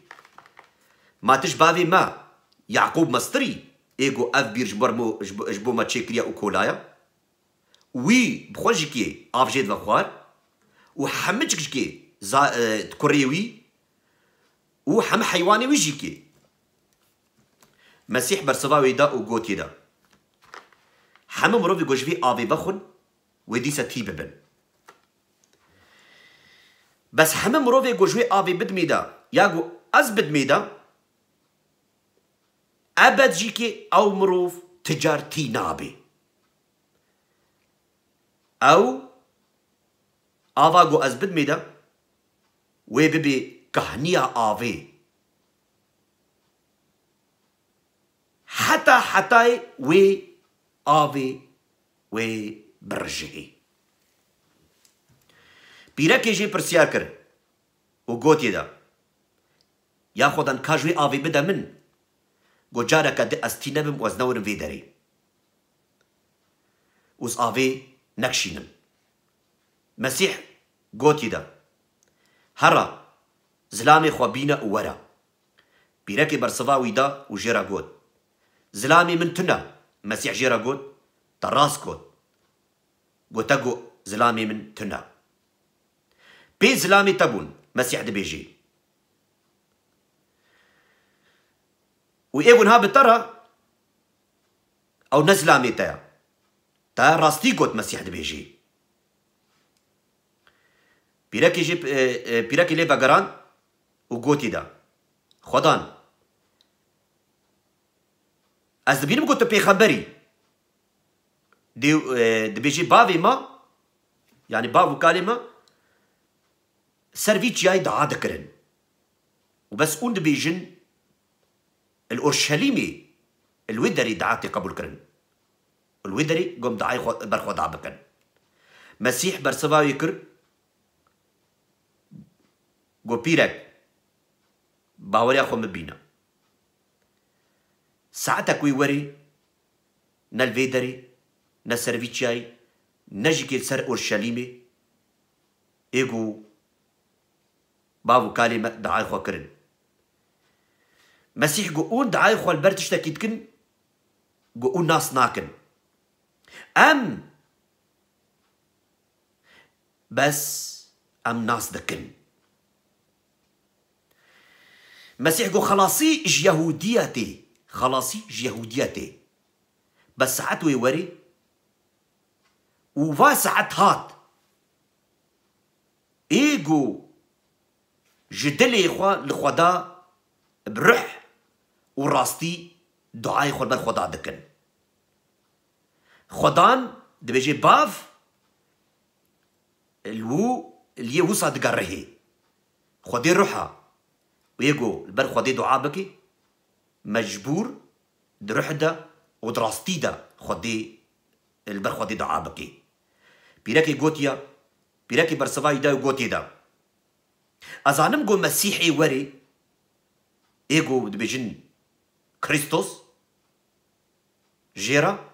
ما تشبابي ما يعقوب مستري ايغو اف بير جبو ما تشيكريا وكولايا وي بخوجكي آف جيد وخوار وحمجكي تكوريوي وحم حيواني ويجيكي مسيح برسفا ويدا وقوت يدا حمم روفي قوشفي آفي بخن وديسا تيببن بس حمم روفي قوشفي آفي بدميدا ياقو أز بدميدا أبد جيكي أو مروف تجارتي نابي أو آفاقو أز بدميدا ويببي كهنيا آفي حتى وي آفي وي برجعي بيركي جي برسياكر وقوت يدا يا خودان كاجوي آفي بدا من قو جارك دي استينبم وزنورم في داري وز آفي نكشينم مسيح قوت يدا هرا زلامي خوابينا ورا بيركي برصفا ويدا وجيرا قوت زلامي من تنا مسيح جيرا قوت تراس قوت قوتاقو زلامي من تنا بي زلامي تبون مسيح دبيجي وإيقون ها بترى أو نزلامي تا راستي قوت مسيح دبيجي بيراكي جيب بيراكي لي باقران وقوتي دا خدان از دبينم قوت بيخبري دبيجي بافي ما يعني بافو كلمة سرفيت جاي دعا دكرن وبس اون دبيجن الأورشليمي الودري دعاتي قبول كرن الودري قم دعاي برخوض عبكن مسيح برسبا يكر قو بيرك باوريا خو مبينا ساعتك ويوري نالفيدري نسرفيتشاي نجيكي سر أورشليمي إيقو بابو كلمة دعاي خو كرن مسيح قول دعاي خو البرتش تكيدكن قول ناس ناكن بس ناس دكن مسيح قول خلاصي يهوديتي خلاصي يهوديتي بس ساعات ويوري وفا ساعات هات ايجو جدلي اخوة لخدا برح وراستي دعاي خو البر خدا دكن خدان دبيجي باف اللي وصا دقره خدي روحها ويجو البر خدي دعاء بكي مجبور دروح دا ودراستي دا خدي البر خدي دعاء بكي بيراكي قوتيا بيراكي برسفاي دا وقوتي دا أزانم قو مسيحي وري إيجو دبيجن كريستوس جيرا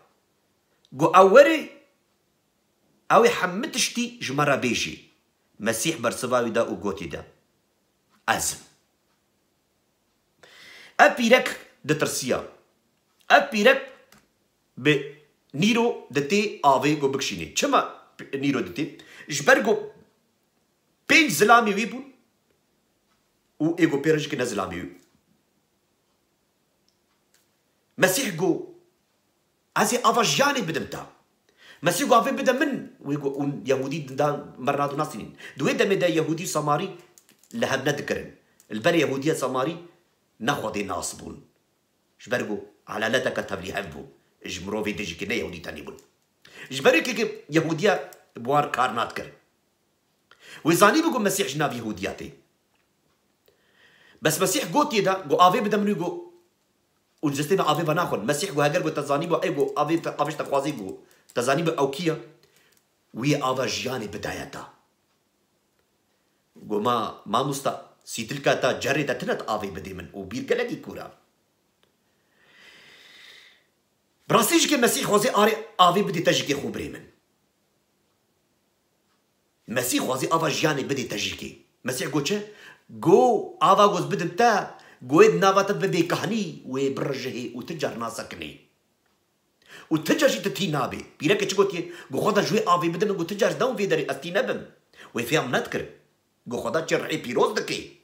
جو أوري أوي حمتشتي جمرة بيجي مسيح برسباوي دا وقوتي دا أزم أبيرك دترسيا أبيرك بنيرو دتي آوي جو بكشيني كما نيرو دتي جبرجو بين زلامي ويبون و إيجو بيرج كنا زلامي ويبون مسيح جو أزي أفجاني بدمتا مسيح جو أفي بدم من ويجو يهودي دا مرات ناسين دوي دم دا يهودي ساماري لهب ندكرن البر يهودية ساماري ناخذ ناصبون جبرجو على لا تكتب لي هبو جمرو في ديجي كنا يهودي تاني بون جبرك يهودية بوار كارنات كر ويزاني بقول مسيح جناب يهودياتي بس مسيح قوتي دا قو آفي بدم نيجو والجستنا آفي بناخن مسيح قو هجر قو تزاني بو أي قو آفي آفيش تقوازي قو تزاني بو أوكيا وي آفا جياني بدايتا قو ما مستا سيتلكا تا جري تا تنت آفي بدي من وبير كلاكي كورا براسيج كي مسيح خوازي آفي بدي تجيكي خو بريمن مسيح خوازي آفا جياني بدي تجيكي مسيح قو چه قو آفا قوز بدم تا قويد نافاتت ببي كهني وبرجهي وتجر ناسكني وتجر جي تتي نابي بيرك چه قوتي قو خدا جوي آفي بدم قو تجر دون في داري استي نبم ويفهم نذكر قو خدا چه رعي بيروز دكي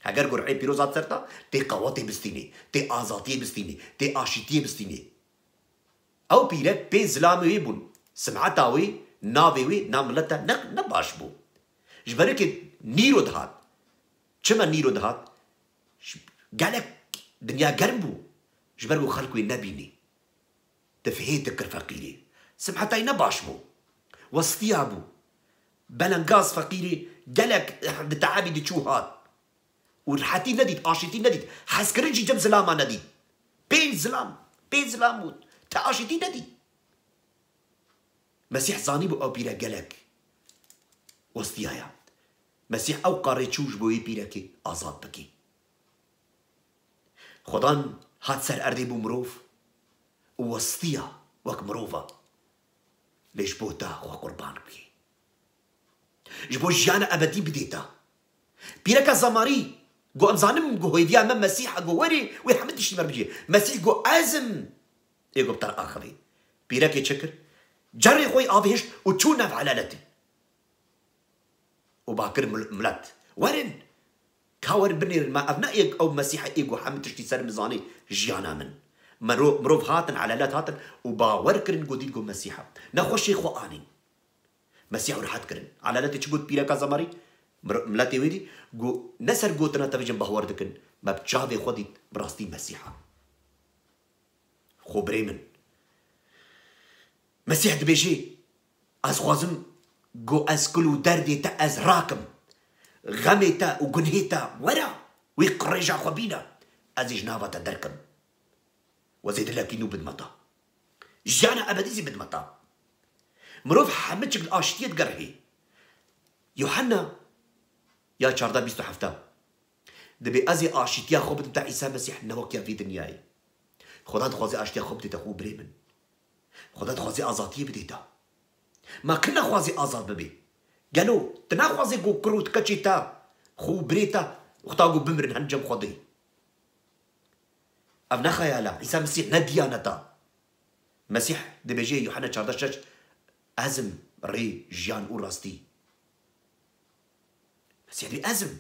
هگر قو رعي بيروزات سرتا تي قواتي بستيني تي آزاتي بستيني تي آشيتي بستيني او بيرك بين زلامي ويبون سمعتاوي ناوي ناملتا نباش بو جبرك نيرو دهات چما نيرو دهات قالك دنيا قربو جبرو خلقو نبيني تفهيتك فقيري سمعتاي نباش بو وسطيابو بلنقاز فقيري قالك دتعابي دي هات والحاتي نديد آشيتي نديد حسكرنجي جم زلاما نديد بين زلام تآشيتي نديد مسيح زاني بو أو بيرا قالك وسطيايا مسيح أو قاري تشوش بو بيراكي آزاد بكي خدان هات سر أردي بو مروف ووسطيا وك مروفا ليش بوتا خو قربان بكي جبو جيانا أبدي بديتا بيراكا زماري قو أمزانم قو هيديا من مسيح قو وري ويحمدش مربجي مسيح قو أزم إيقو بتر آخري بيراكي تشكر جري خوي آفيش وتشونا في علالتي وباكر ملات ورن كاور بنير ما أبنائي أو مسيح إيقو حمد تشتي سر مزاني جيانا من مروف هاتن علالات هاتن وباور كرن قدين قو مسيحة نخوش شيخو آنين مسيح ورحات كرن علالاتي تشبوت بيراكا زماري ملاتي ويدي قو نسر قوتنا تفجن بهوار دكن ما بتشافي خودي براستي مسيحة خو بريمن مسيح دبيجي از خوازم قو از كلو دردي تا از راكم غمي تا وقنهي تا ورا ويقريجا خبينا از جنابة تا دركم وزيد لكنو بدمتا جانا أبديزي بدمتا مروف حمدشك الآشتية قرهي يوحنا يا شاردا بيستو حفتا دبي أزي آشتية خوبت بتاع عيسى مسيح نوكيا في دنياي خدا تخوازي آشتية خوبت تخو بريمن خدا تخوازي آزاتية بديتا ما كنا خوازي آزاد ببي قالوا تنا خوازي قو كروت كتشيتا خو بريتا وختاقو بمرن هنجم خدي أبنا خيالا عيسى مسيح نديانتا مسيح دبيجي يوحنا شاردا شاش أزم ري جيان وراستي مسيح دي أزم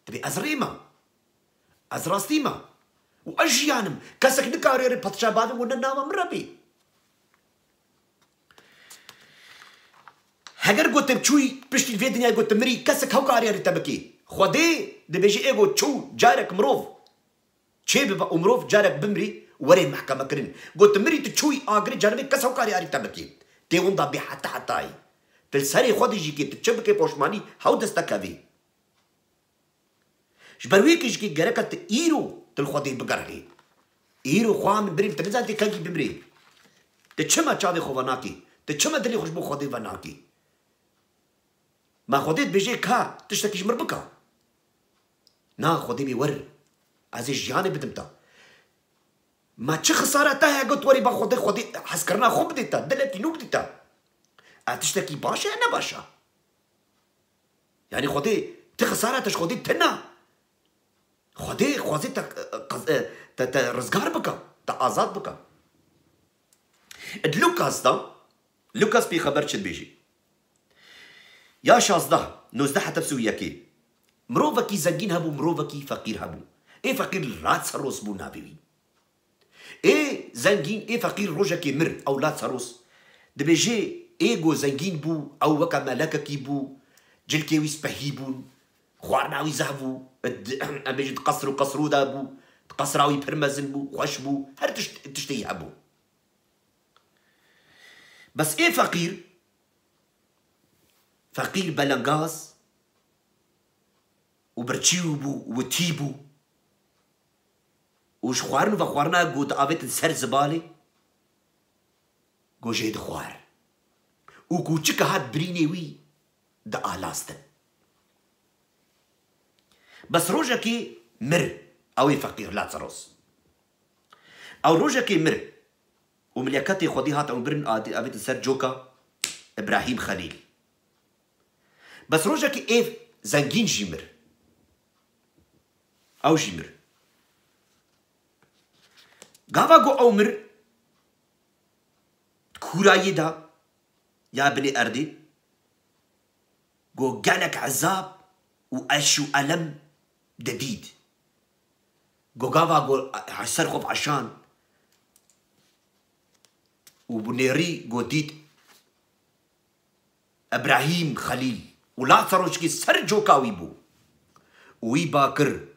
تبي أزريما أزراستيما وأجيانم كاسك نكاريري بطشابانم ونناما مربي هجر قلت بشوي بشتي في الدنيا قلت مري كاسك هو كاريري تبكي خدي دبيجي إيجو تشو جارك مروف شيب ومروف جارك بمري وري محكمة كرين قلت مري تشوي آجري جاربي كاس هو كاريري تبكي تيون ضبي حتى تلساري خدي جيكي تشبكي بوشماني هاو دستكافي جبرويك جيكي جارك إيرو تلخدي بقرهي إيرو خوام بريم تنزل تكاكي بمري تشما شابي خواناكي تشما دلي خوشبو خدي وناكي ما خديت بيجي كا تشتكيش مربكا نا خدي بيور عزيز جياني بدمتا ما چه خساره تا هیا گوت وری با خودی حس کرنا خوب دیتا دلتی نو بدیتا اتشتکی باشه نباشه يعني خودی تی خساره تش خودی تنا خودی خوازی تا رزگار بکا تا آزاد بکا لوكاس دا لوكاس بي خبر چد بيجي يا 16 19 حتى بسوياكي مروفكي زنجين هبو مروفكي فقير هبو ايه فقير رات سروس بو نابيوي ايه زنجين ايه فقير روجاكي مر او لات سروس دبيجي ايه جو زنجين بو او وكا ملاككي بو جلكي ويسبهي بو خوارناوي زهبو بيجي قصرو دابو تقصراوي برمزن بو خوش بو هر تشتي هبو بس ايه فقير بلنغاز وبرتشيو بو وتيبو وش خوارنو وخوارنا قوت آبت سر زبالي قو جيد خوار وقو چكا هاد بريني وي دا آلاستن بس روجا كي مر اوي فقير لا تروس او روجا كي مر ومليكاتي خودي هات او برن آبت سر جوكا ابراهيم خليل بس روجا كي ايه زنجين جيمر او جيمر قاوا قو اومر كوراي دا يا بني اردي قو قالك عذاب واشو الم جديد قو قاوا قو سرخب عشان وبنيري قو ديت ابراهيم خليل ولا تروشكي سر جوكاوي بو وي باكر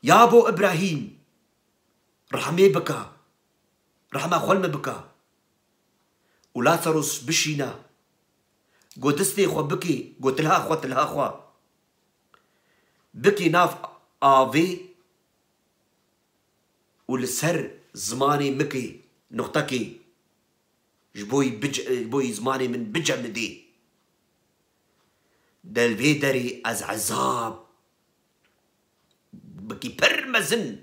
يا بو ابراهيم رحمي بكا رحمة خلم بكا ولا تروس بشينا قو دستي خو بكي قو تلها خو بكي ناف آفي والسر زماني مكي نقطكي جبوي زماني من بجا مدي دل بيدري از عذاب بكي برمزن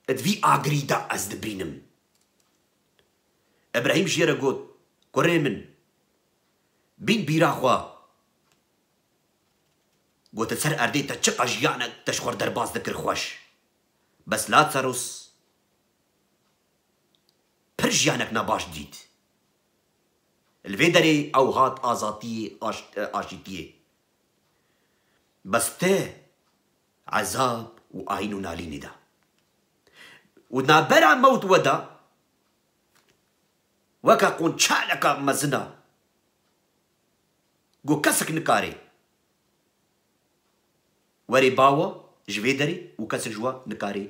ادفي اغريدا از دبينم ابراهيم جيرا قوت كوريمن بين بيراخوا قوت تسر اردي تشقى جيانك تشخور درباز ذكر خوش بس لا تسروس پر جيانك نباش ديد الفيدري او هات ازاتي اشيتيه بس ته عذاب وآينو ناليني دا ونابرا موت ودا وكا قون شالكا مزنا قو كسك نكاري وري باوا جفيدري وكسك جوا نكاري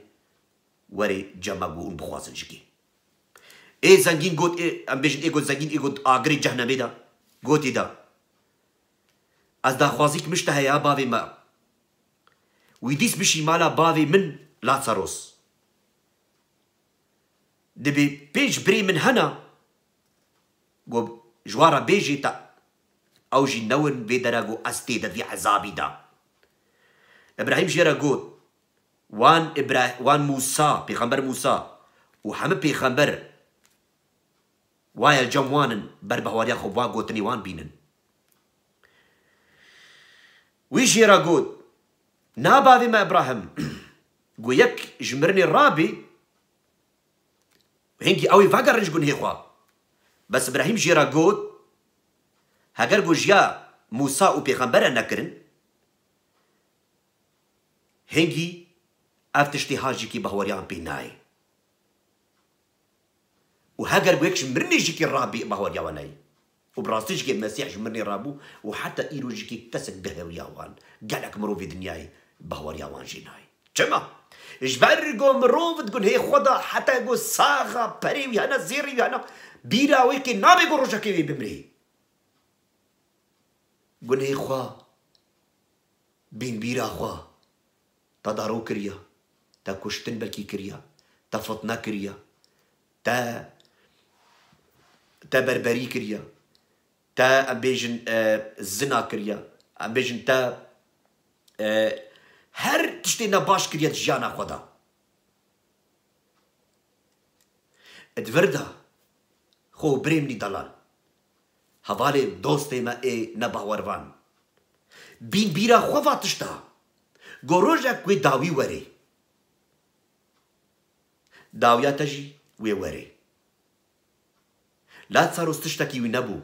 وري جمع قو بخوازن جكي ايه زنجين قوت ايه ام بيجن ايه قوت زنجين ايه قوت آغري جهنمي دا قوتي دا از دا خوازيك مشتهى يا باوي ما ويديس بشي مالا باوي من لا تسروس دبي بيج بري من هنا قو جوارا بيجي تا او جي نون بيدرا قو استيدا في عذابي دا ابراهيم جيرا قوت وان موسى بيغمبر موسى وحمد بيغمبر وايا الجموانن بربهواريا خبوا قوتني وان بينن ويجيرا قوت نابا ما ابراهيم قو يك جمرني الرابي هنجي اوي فاقر رجقون هيخوا بس ابراهيم جيرا قوت هاقر قو جيا موسى وبيغمبر نكرن هنجي افتشتي هاجي كي بهوريان بيناي وهاجر بيكش مرني جيكي الرابي بهوريا وناي وبراستي جيكي المسيح جمرني رابو وحتى ايرو جيكي كسك بهوريا وان قالك مرو في دنياي بهوريا وان جيناي جمع جبرقو مرو تقول هي خدا حتى يقول صاغة بريوي انا زيري انا بيرا ويكي نابي قول رجاكي بمري قول هي خوا بين بيرا خوا تدارو كريا تا كشتن بلكي كريا تا فطنا كريا تا بربري كريا تا امبيجن زنا كريا امبيجن تا هر تشتي نباش كريا جانا خدا ادوردا خو بريمني دلال هوالي دوستي ما اي نباوروان بين بيرا خوفا تشتا گوروجا كوي داوي وري داويا تجي وي وري لا تصارو تشتكي وي نبو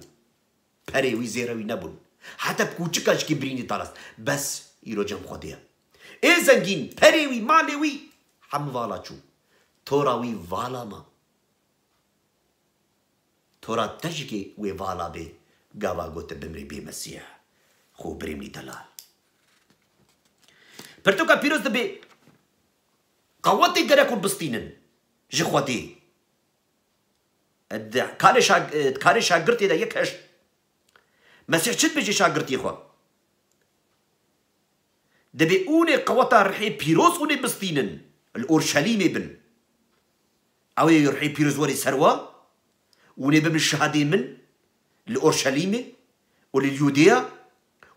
بري وي زيرا وي نبون حتى بكوچكاش كي بريني طالس بس يرو جم خوديا اي زنگين بري وي مالي وي هم والا چو تورا وي والا ما تورا تجي وي والا بي قاوا قوت بمري بي مسيح خو بريمني دلال برتوكا بيروز دبي قواتي دركون بستينن جخواتي كاري شاگرتي دا يكش مسيح شد بيجي شاگرتي خوا دبي اوني قواتا رحي بيروز اوني بستينن الأورشليمي بن او يرحي بيروز وري سروا وني بمن الشهادين من الأورشليمي ولليوديا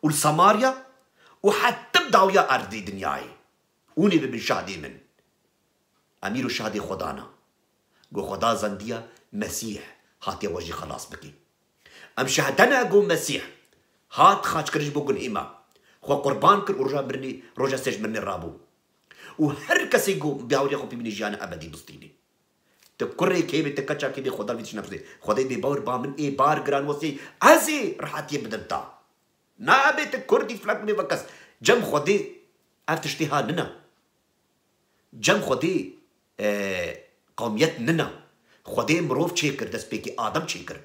والسماريا وحتى بداو يا أرضي دنياي وني بمن شهادين من أمير الشهادي خدانا قو خدا زنديا مسيح هات يا وجي خلاص بكي أم شهدنا قو مسيح هات خاش كرج بوغن إما خو قربان كر ورجا مرني رجا سج مرني الرابو وهر كسي قو بياوري خو بيبني جانا أبدي بسطيني تكرر كيبي تكتشا كيبي خدا بيتش نفسي خدا بي باور بامن اي بار جران وسي ازي رحات يبدلتا نابي تكردي فلك مي وكس جم خدي افتشتيها ننا جم خدي قوميت ننا خدي مروف تشيكر دس بيكي آدم تشيكر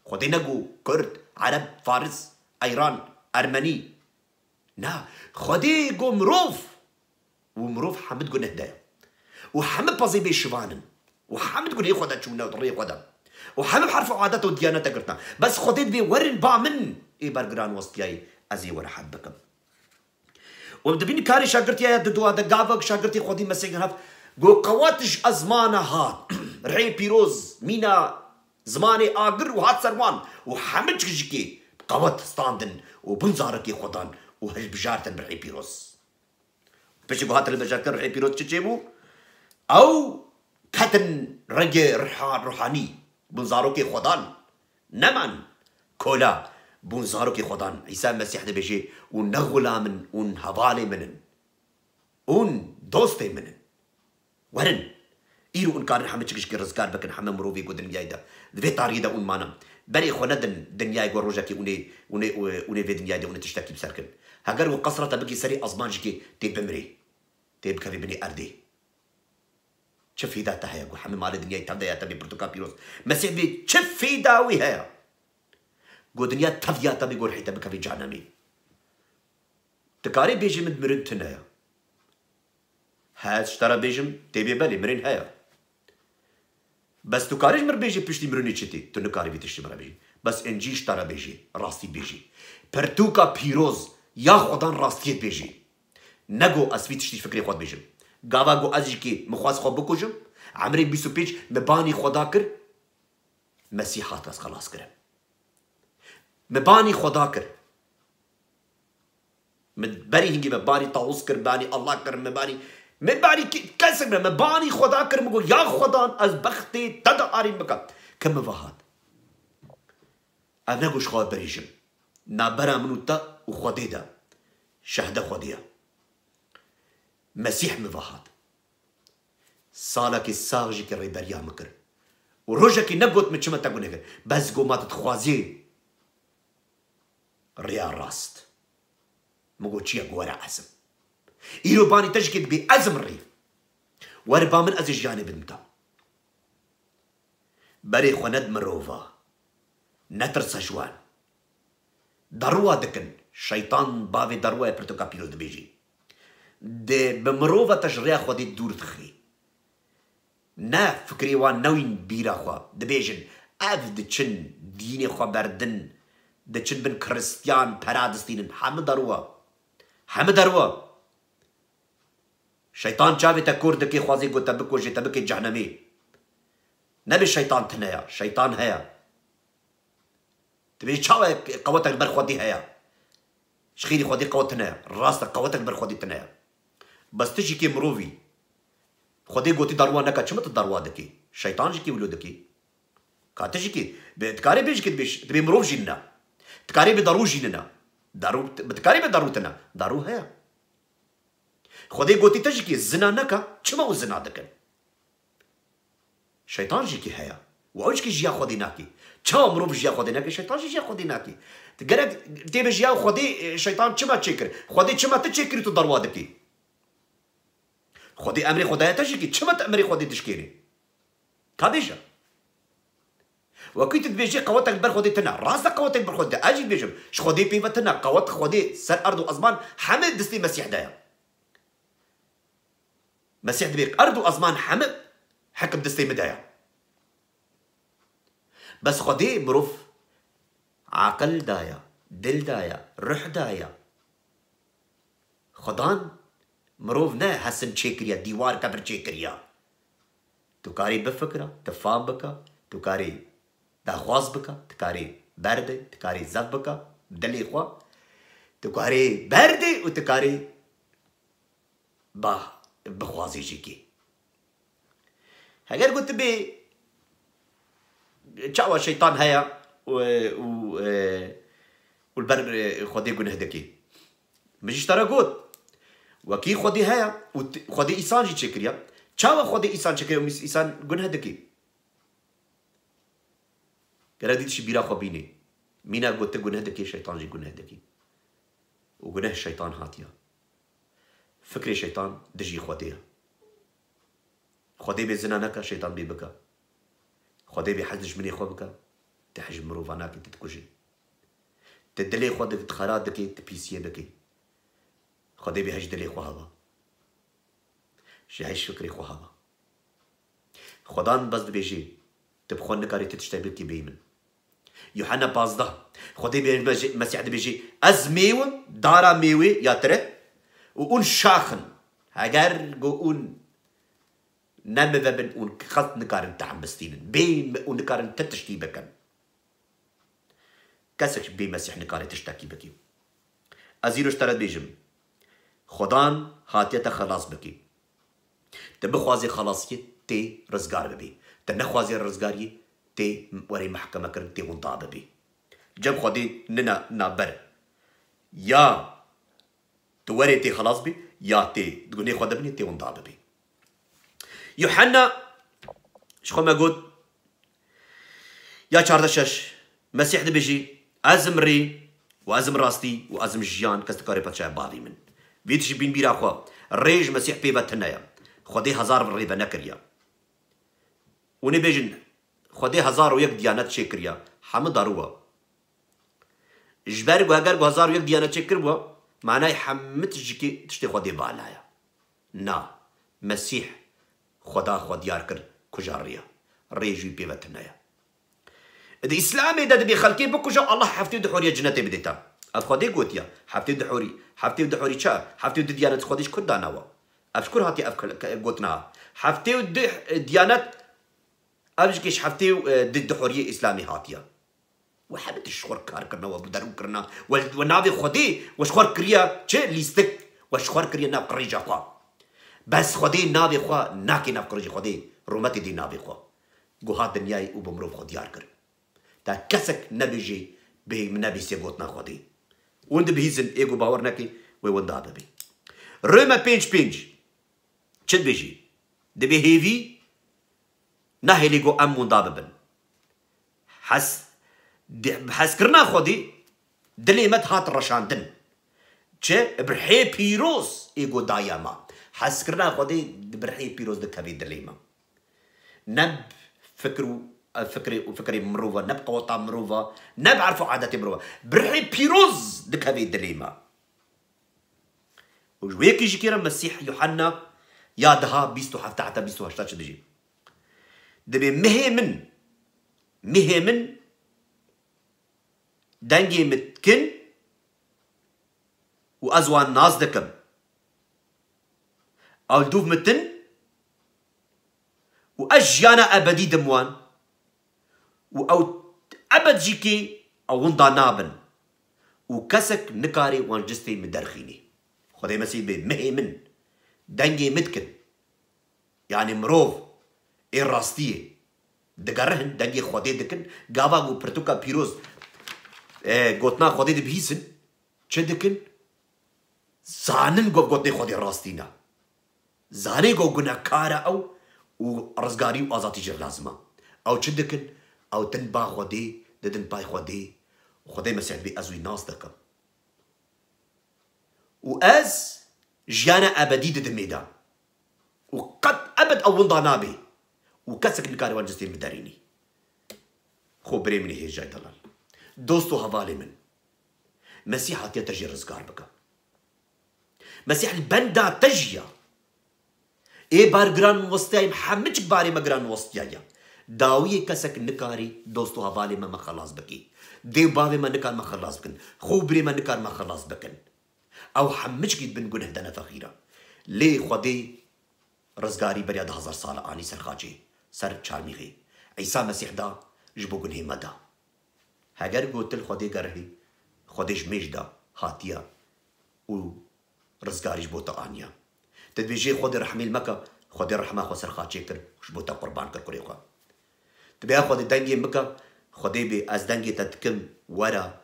خدي نقو كرد عرب فارس ايران ارمني نا خدي قو مروف ومروف حمد قو نهدايا وحمد بازي بي شبانن وحمد قول يخودا تشونا وطريق خدا وحمد حرف عادته وديانته قرتنا بس خديت بي ورن با من اي برجران وسطياي ازي ورا حد بكم وبدبين كاري شاگرتي يا ددوا دغافك شاگرتي خدي مسيغ هف جو قواتش ازمانه هات ري بيروز مينا زماني اقر وهات سروان وحمد جيكي قوات ستاندن وبنزاركي خدان وهج بجارتن بري بيروز بيش جو هات البجارتن ري بيروز تشيبو او كتن رجع روحاني بنزاروكي خدان نمان كولا بنزاروكي خدان عيسى المسيح ده بيجي ونغلا من ونهبالي منن ون دوستي منن ورن ايرو ان كان حمد تشكش رزقار بكن حمد مروفي قد دنياي ده في تاري ده اون مانا بري خوندن دنياي قو روجاكي اوني في دنياي ده اوني تشتكي بسركن هاگر وقصرة بكي سري ازمانجكي تي بمري تي بكفي بني اردي شوف في ذاتها يا جو حمي مال الدنيا تبدا يا تبي برتقال بيروز مسيح بي شوف في داوي هيا جو دنيا تفيا تبي جو رحيت بك في جهنمي تكاري بيجي من مرن تنايا هاد اشترى بيجم تبي بالي مرن هيا بس تكاريش مر بيجي بيشتي مرني تشتي تنكاري بيتشتي مرا بيجي بس انجي اشترى بيجي راستي بيجي برتوكا بيروز يا خدان راستي بيجي نجو اسفي تشتي فكري خد بيجم قاوا قو ازيكي مخواز خو بكوجم عمري بيسو بيج مباني خدا كر مسيحات بس خلاص كر مباني خدا كر مباني هنجي مباني طاوس كر مباني الله كر مباني كسر مباني خدا كر مقول يا خدان از بختي تدا آرين بكا كم مفاهات انا قوش خواه بريجم نابرا منو تا وخدي دا شهده خديا مسيح مفاهات صالك الساغجي كري بريا مكر وروجك نقوت متشمة تقول بس قو ما تتخوازي ريا راست مقول شيا قوارا عزم إيرو باني تجكد بأزم الريف وربا من أزي جانب انتا بري خوند مروفا نترسا جوان دروا دكن شيطان بافي دروا برتوكا بيروز دبيجي دي بمروفا تجريا خودي دور تخي نا فكري وان نوين بيرا خوا دبيجن اف دچن ديني خوا بردن دچن بن كريستيان پرادستين حمد دروا شيطان چاوي تكور دكي خوازي قو تبكو جي تبكي جهنمي نبي الشيطان تنايا شيطان هيا تبي چاوي قوتك برخودي هيا شخيري خودي قوت تنايا راست قوتك برخودي تنايا بس تجي كي مروفي خودي قوتي دروا نكا چمت دروا دكي شيطان جيكي ولودكي كاتجيكي بتكاري بيجي بيش تبي مروف جينا تكاري بدارو جيننا دارو بتكاري بداروتنا دارو هيا خدي قوتي تجيكي الزنا نكا شما الزنا دكن شيطان جيكي هيا وعوجكي جيا خدي ناكي شما مروف جيا خدي ناكي شيطان جيا خدي ناكي تقرأ تبي جيا خدي شيطان شما تشكر خدي شما تشكري تداروا دكي خدي أمري خدايا تجيكي شما تأمري خدي تشكيري كاديجا وكيت تبيجي قوتك برخودي تنا راسك قوتك برخودي اجي بيجم شخودي بيفتنا قوت خودي سر ارض وازمان حمد دستي مسيح دايا مسيح دبيك ارض وازمان حمد حكم دستي مدايا بس خودي مروف عقل دايا دل دايا روح دايا خدان مروف نا حسن تشيكريا ديوار كبر تشيكريا تكاري بفكرة تفهم بك تكاري داخواز بك تكاري باردة تكاري زف بك دلي خوا تكاري باردة وتكاري بخوازي جيكي هاگر قلت بي چاوا شيطان هيا والبر خودي قنه دكي مجيش ترى قلت وكي خودي هيا خودي إنسان جي تشكريا چاوا خودي إنسان تشكريا ومس إنسان قنه دكي كرديتش بيرا خبيني مينا قلت قنه دكي شيطان جي قنه دكي وقنه الشيطان هاتيا فكري الشيطان دجي خوديا خودي بزنا نكا شيطان بيبكا خودي بيحزج مني خوبكا تحج مروفاناكي تتكوجي تدلي خودك تخرات دكي تبيسيه دكي خودي بيهج دلي خوهابا شهيش فكري خوهابا خدان بس بيجي تبخون نكاري تتشتبكي بيمن يوحنا 15 خودي بيجي مسيح بيجي از ميو دارا ميوي يا ترى وون شاخن هاجر قون نام ذبن ون خط نكارن تحمستين بين ونكارن تتشتي بكن كسك بي مسيح نكاري تشتكي بكي ازيرو اشترت بيجم خدان هاتيتا خلاص بكي تبخوازي خلاصي تي رزقار ببي تنخوازي الرزقاري تي وري محكمة كرن تي ونطاب بي جب خدي ننا نابر يا توري تي خلاص بي يا تي تقولي خد بني تي ونطاب بي يوحنا شخو ما قلت يا شاردشش مسيح بيجي ازم ري وازم راستي وازم جيان كستكاري باتشا بابي من بيتش بين بيرا خوا ريج مسيح بيبا تنايا خدي 1000 ريبا نكريا ونبيجن خدي 1001 ديانات شكريا حمد ضروا جبار وهاجر 1001 ديانات شكروا معناه حمت جيكي تشتي خدي بالايا نا مسيح خدا خديار كر كجاريا ريجي بيبا تنايا الاسلام ده بيخلكي بكجا الله حفتي دحوري جنتي بديتا افخدي قوتيا حفتي دحوري شا حفتي ديانات خديش كدانوا افشكر هاتي قوتنا حفتي ديانات ابجكيش حفتي ضد حريه اسلامي هاتيا وحبت الشخور كار كرنا وبدرو كرنا والنابي خدي وشخور كريا تشي ليستك وشخور كريا ناب قريجا خوا بس خدي نابي خوا ناكي ناب قريجا خدي رومتي دي نابي خوا قوهات دنياي وبمروف خديار كر تا كسك نبيجي به نبي سيغوتنا خدي وند بهيزن ايغو باورناكي ويوند هذا روما بينج چد بيجي دبي هيفي نهيليغو امون داببن حس كرنا خودي دليمت هات رشاندن چه برحي بيروز ايغو دايما حس كرنا خودي برحي بيروز دكابي دليما نب فكري مروفا نب قوطا مروفا نب عرفو عادتي مروفا برحي بيروز دكابي دليما وجويك يجي كيرا مسيح يوحنا يا دها بيستو حتى 28 تجي دبي مهمن دنجي متكن وازوان ناس دكم او دوف متن واجيانا ابدي دموان او ابد جيكي او وندا نابن وكسك نكاري وانجستي مدرخيني خدي مسيح بي مهمن دنجي متكن يعني مروف ای راستیه دگرهن دنگی خودی دکن گاوا گو پرتوکا پیروز گوتنا خودی دبهیسن چه دکن زانن گو گوتنی خودی راستینا زانه گو گناهکارا او و رزگاری و آزادی جر لازمه او چه دکن او تن با خودی ددن پای خودی خودی مسیح بی ازوی ناس دکم و از جيانا أبدي دد ميدان وقد أبد أول ضنابي وكسك الكاروان جستين مداريني خو بريمني هي جاي دلال دوستو هفالي من مسيحة تجي رزقار بك مسيح البندا تجيا إيه بارجران وسطي محمد باري مجران وسطيا داوية كسك نكاري دوستو هفالي ما خلاص بكي ديو بابي ما نكار ما خلاص بكن خو بري ما نكار ما خلاص بكن او حمج قيد بن قنه دنا فخيرة لي خدي رزقاري برياد 1000 سال آني سرخاجي سر چارميغي عيسى مسيح دا جبو قنه مدى هاگر قوتل خدي قرهي خدي جميش دا هاتيا و رزقاري جبوتا آنيا تدبيجي خدي رحمي المكة خدي رحمة خو سرخاجي كر جبوتا قربان كر كريقا تبيا خدي دنگي مكة خدي بي از دنگي تتكم ورا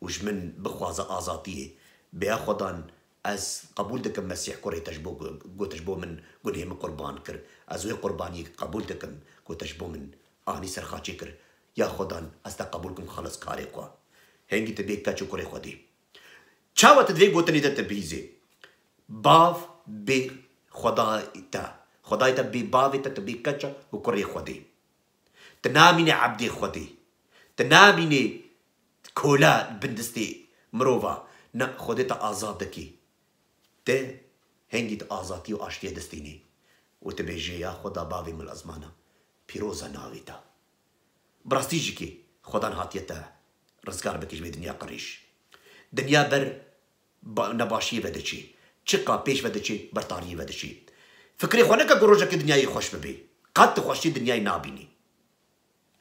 وجمن بخوازة آزاتيه بيا خدان از قبول دكم مسيح كوري تجبو من قولهم قربان كر ازوي قرباني قبول دكم كو تجبو من آني سرخاچي كر يا خدان از قبولكم خلص كاري قوا هنگي تبي كاچو كوري خدي چاوة تدوي قوتني تبيزي باف بي خدايتا بي بافتا تبي كاچا وكوري خدي تناميني عبدي خدي تناميني كولا بندستي مروفا نا خودتا آزاد دکی ته هنگی تا آزادی و آشتی دستینی و تبیجی یا خدا باوی مل ازمانا پیروزا ناوی تا براستی جی که خدا نهاتیتا رزگار بکش به دنیا قریش دنیا بر نباشی وده چی چقا پیش وده چی برطاری وده چی فکری خونه که گروجا که دنیای خوش ببی قد خوشی دنیای نابینی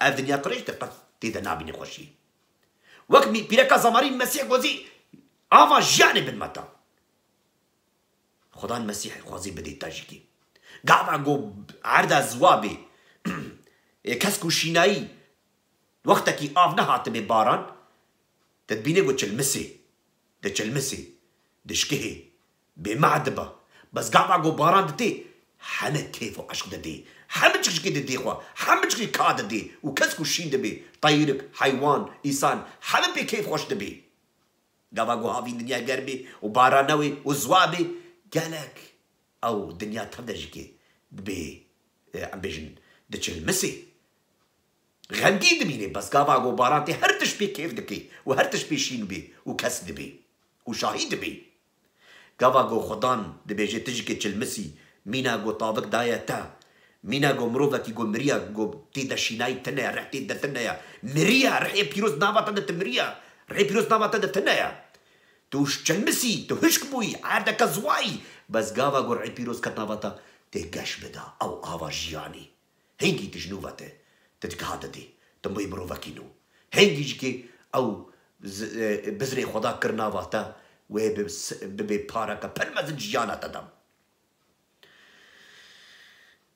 اف دنیا قریش قد تیدا نابینی خوشی وقت پیرکا زماری مسیح گوزی آوا جاني بالمتا خدان مسيح خوازي بدي تاجيكي قاعد اقو عرض زوابي كسكو شيناي وقتكي آف نهات بباران تدبيني قو تشلمسي دشكهي بمعدبة بس قاعد اقو باران دتي حنا كيفو عشق ددي حمد شكي ددي خوا حمد شكي كاد ددي وكسكو شين دبي طيرك حيوان إنسان حمد بي كيف خوش دبي قاوا قو هافي دنيا قربي وبارانوي وزوابي قالك او دنيا تردجكي بي عم بيجن دتشل مسي غنقي دميني بس قاوا قو بارانتي هرتش بي كيف دكي وهرتش بي شين بي وكس دبي وشاهد بي قاوا قو خدان دبيجي تجكي تشل مسي مينا قو طابق دايا تا مينا قو مروفا كي قو مريا قو تيدا شيناي تنايا رح تيدا تنايا مريا رح بيروز نافا تنت مريا رح بيروز نافا تنت تنايا توش چلمسي تو هشكبوي عادك زواي بس قاوا قرعي بيروز كتنافتا تيقاش بدا او آوا جياني هنجي تجنوفته تتقهاد دي تنبوي مروفا كينو هنجي جيكي او بزري خدا كرنافتا وببي باركا برمزن جيانا تدم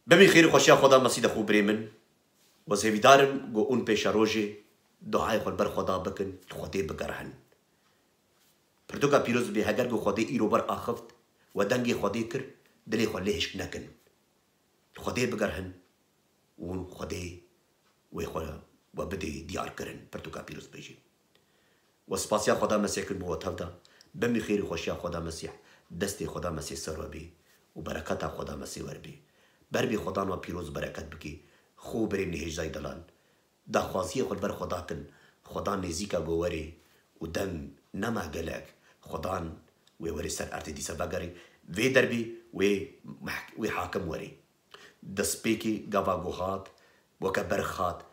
بمي خير خوشيا خدا مسيد خو بريمن وزيوي دارم قو اون بيشا روجي دعاي خل بر خدا بكن خدي بقرهن پرتوکا پیروز به هگر گو خودی ایرو بر آخفت و دنگی خودی کر دلی خود لهش نکن خودی بگرهن و خودی و بدی دیار کرن پرتوکا پیروز بیجی و سپاسیا خدا مسیح کن بو تفدا بمی خیر خوشیا خدا مسیح دستی خدا مسیح سر و بی و برکت خدا مسیح ور بی بر بی خدا و پیروز برکت بکی خوب بریم نهج زای دلان دا خوازی خود بر خدا کن خدا نزیکا گووری و دم نما قلق خدان ووري سر ارتي دي سباغري في دربي وي حاكم وري دسبيكي غافا غوخات وكبرخات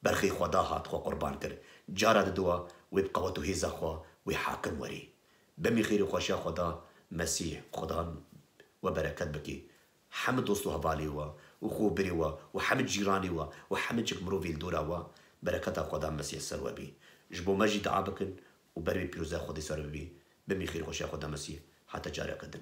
برخي خداهات خو قربان كر جارة دوا ويبقوتو هيزا خو وي حاكم وري بمي خير خوشا خدا مسيح خدان وبركات بكي حمد دوستو هفالي وخو بري وحمد جيراني وحمد شك مروفي الدورا بركات خدا مسيح سروبي جبو مجد عابكن وبربي بيروزا خدي سر بي بمي خير خوشا خدا مسيح حتى جارة قدم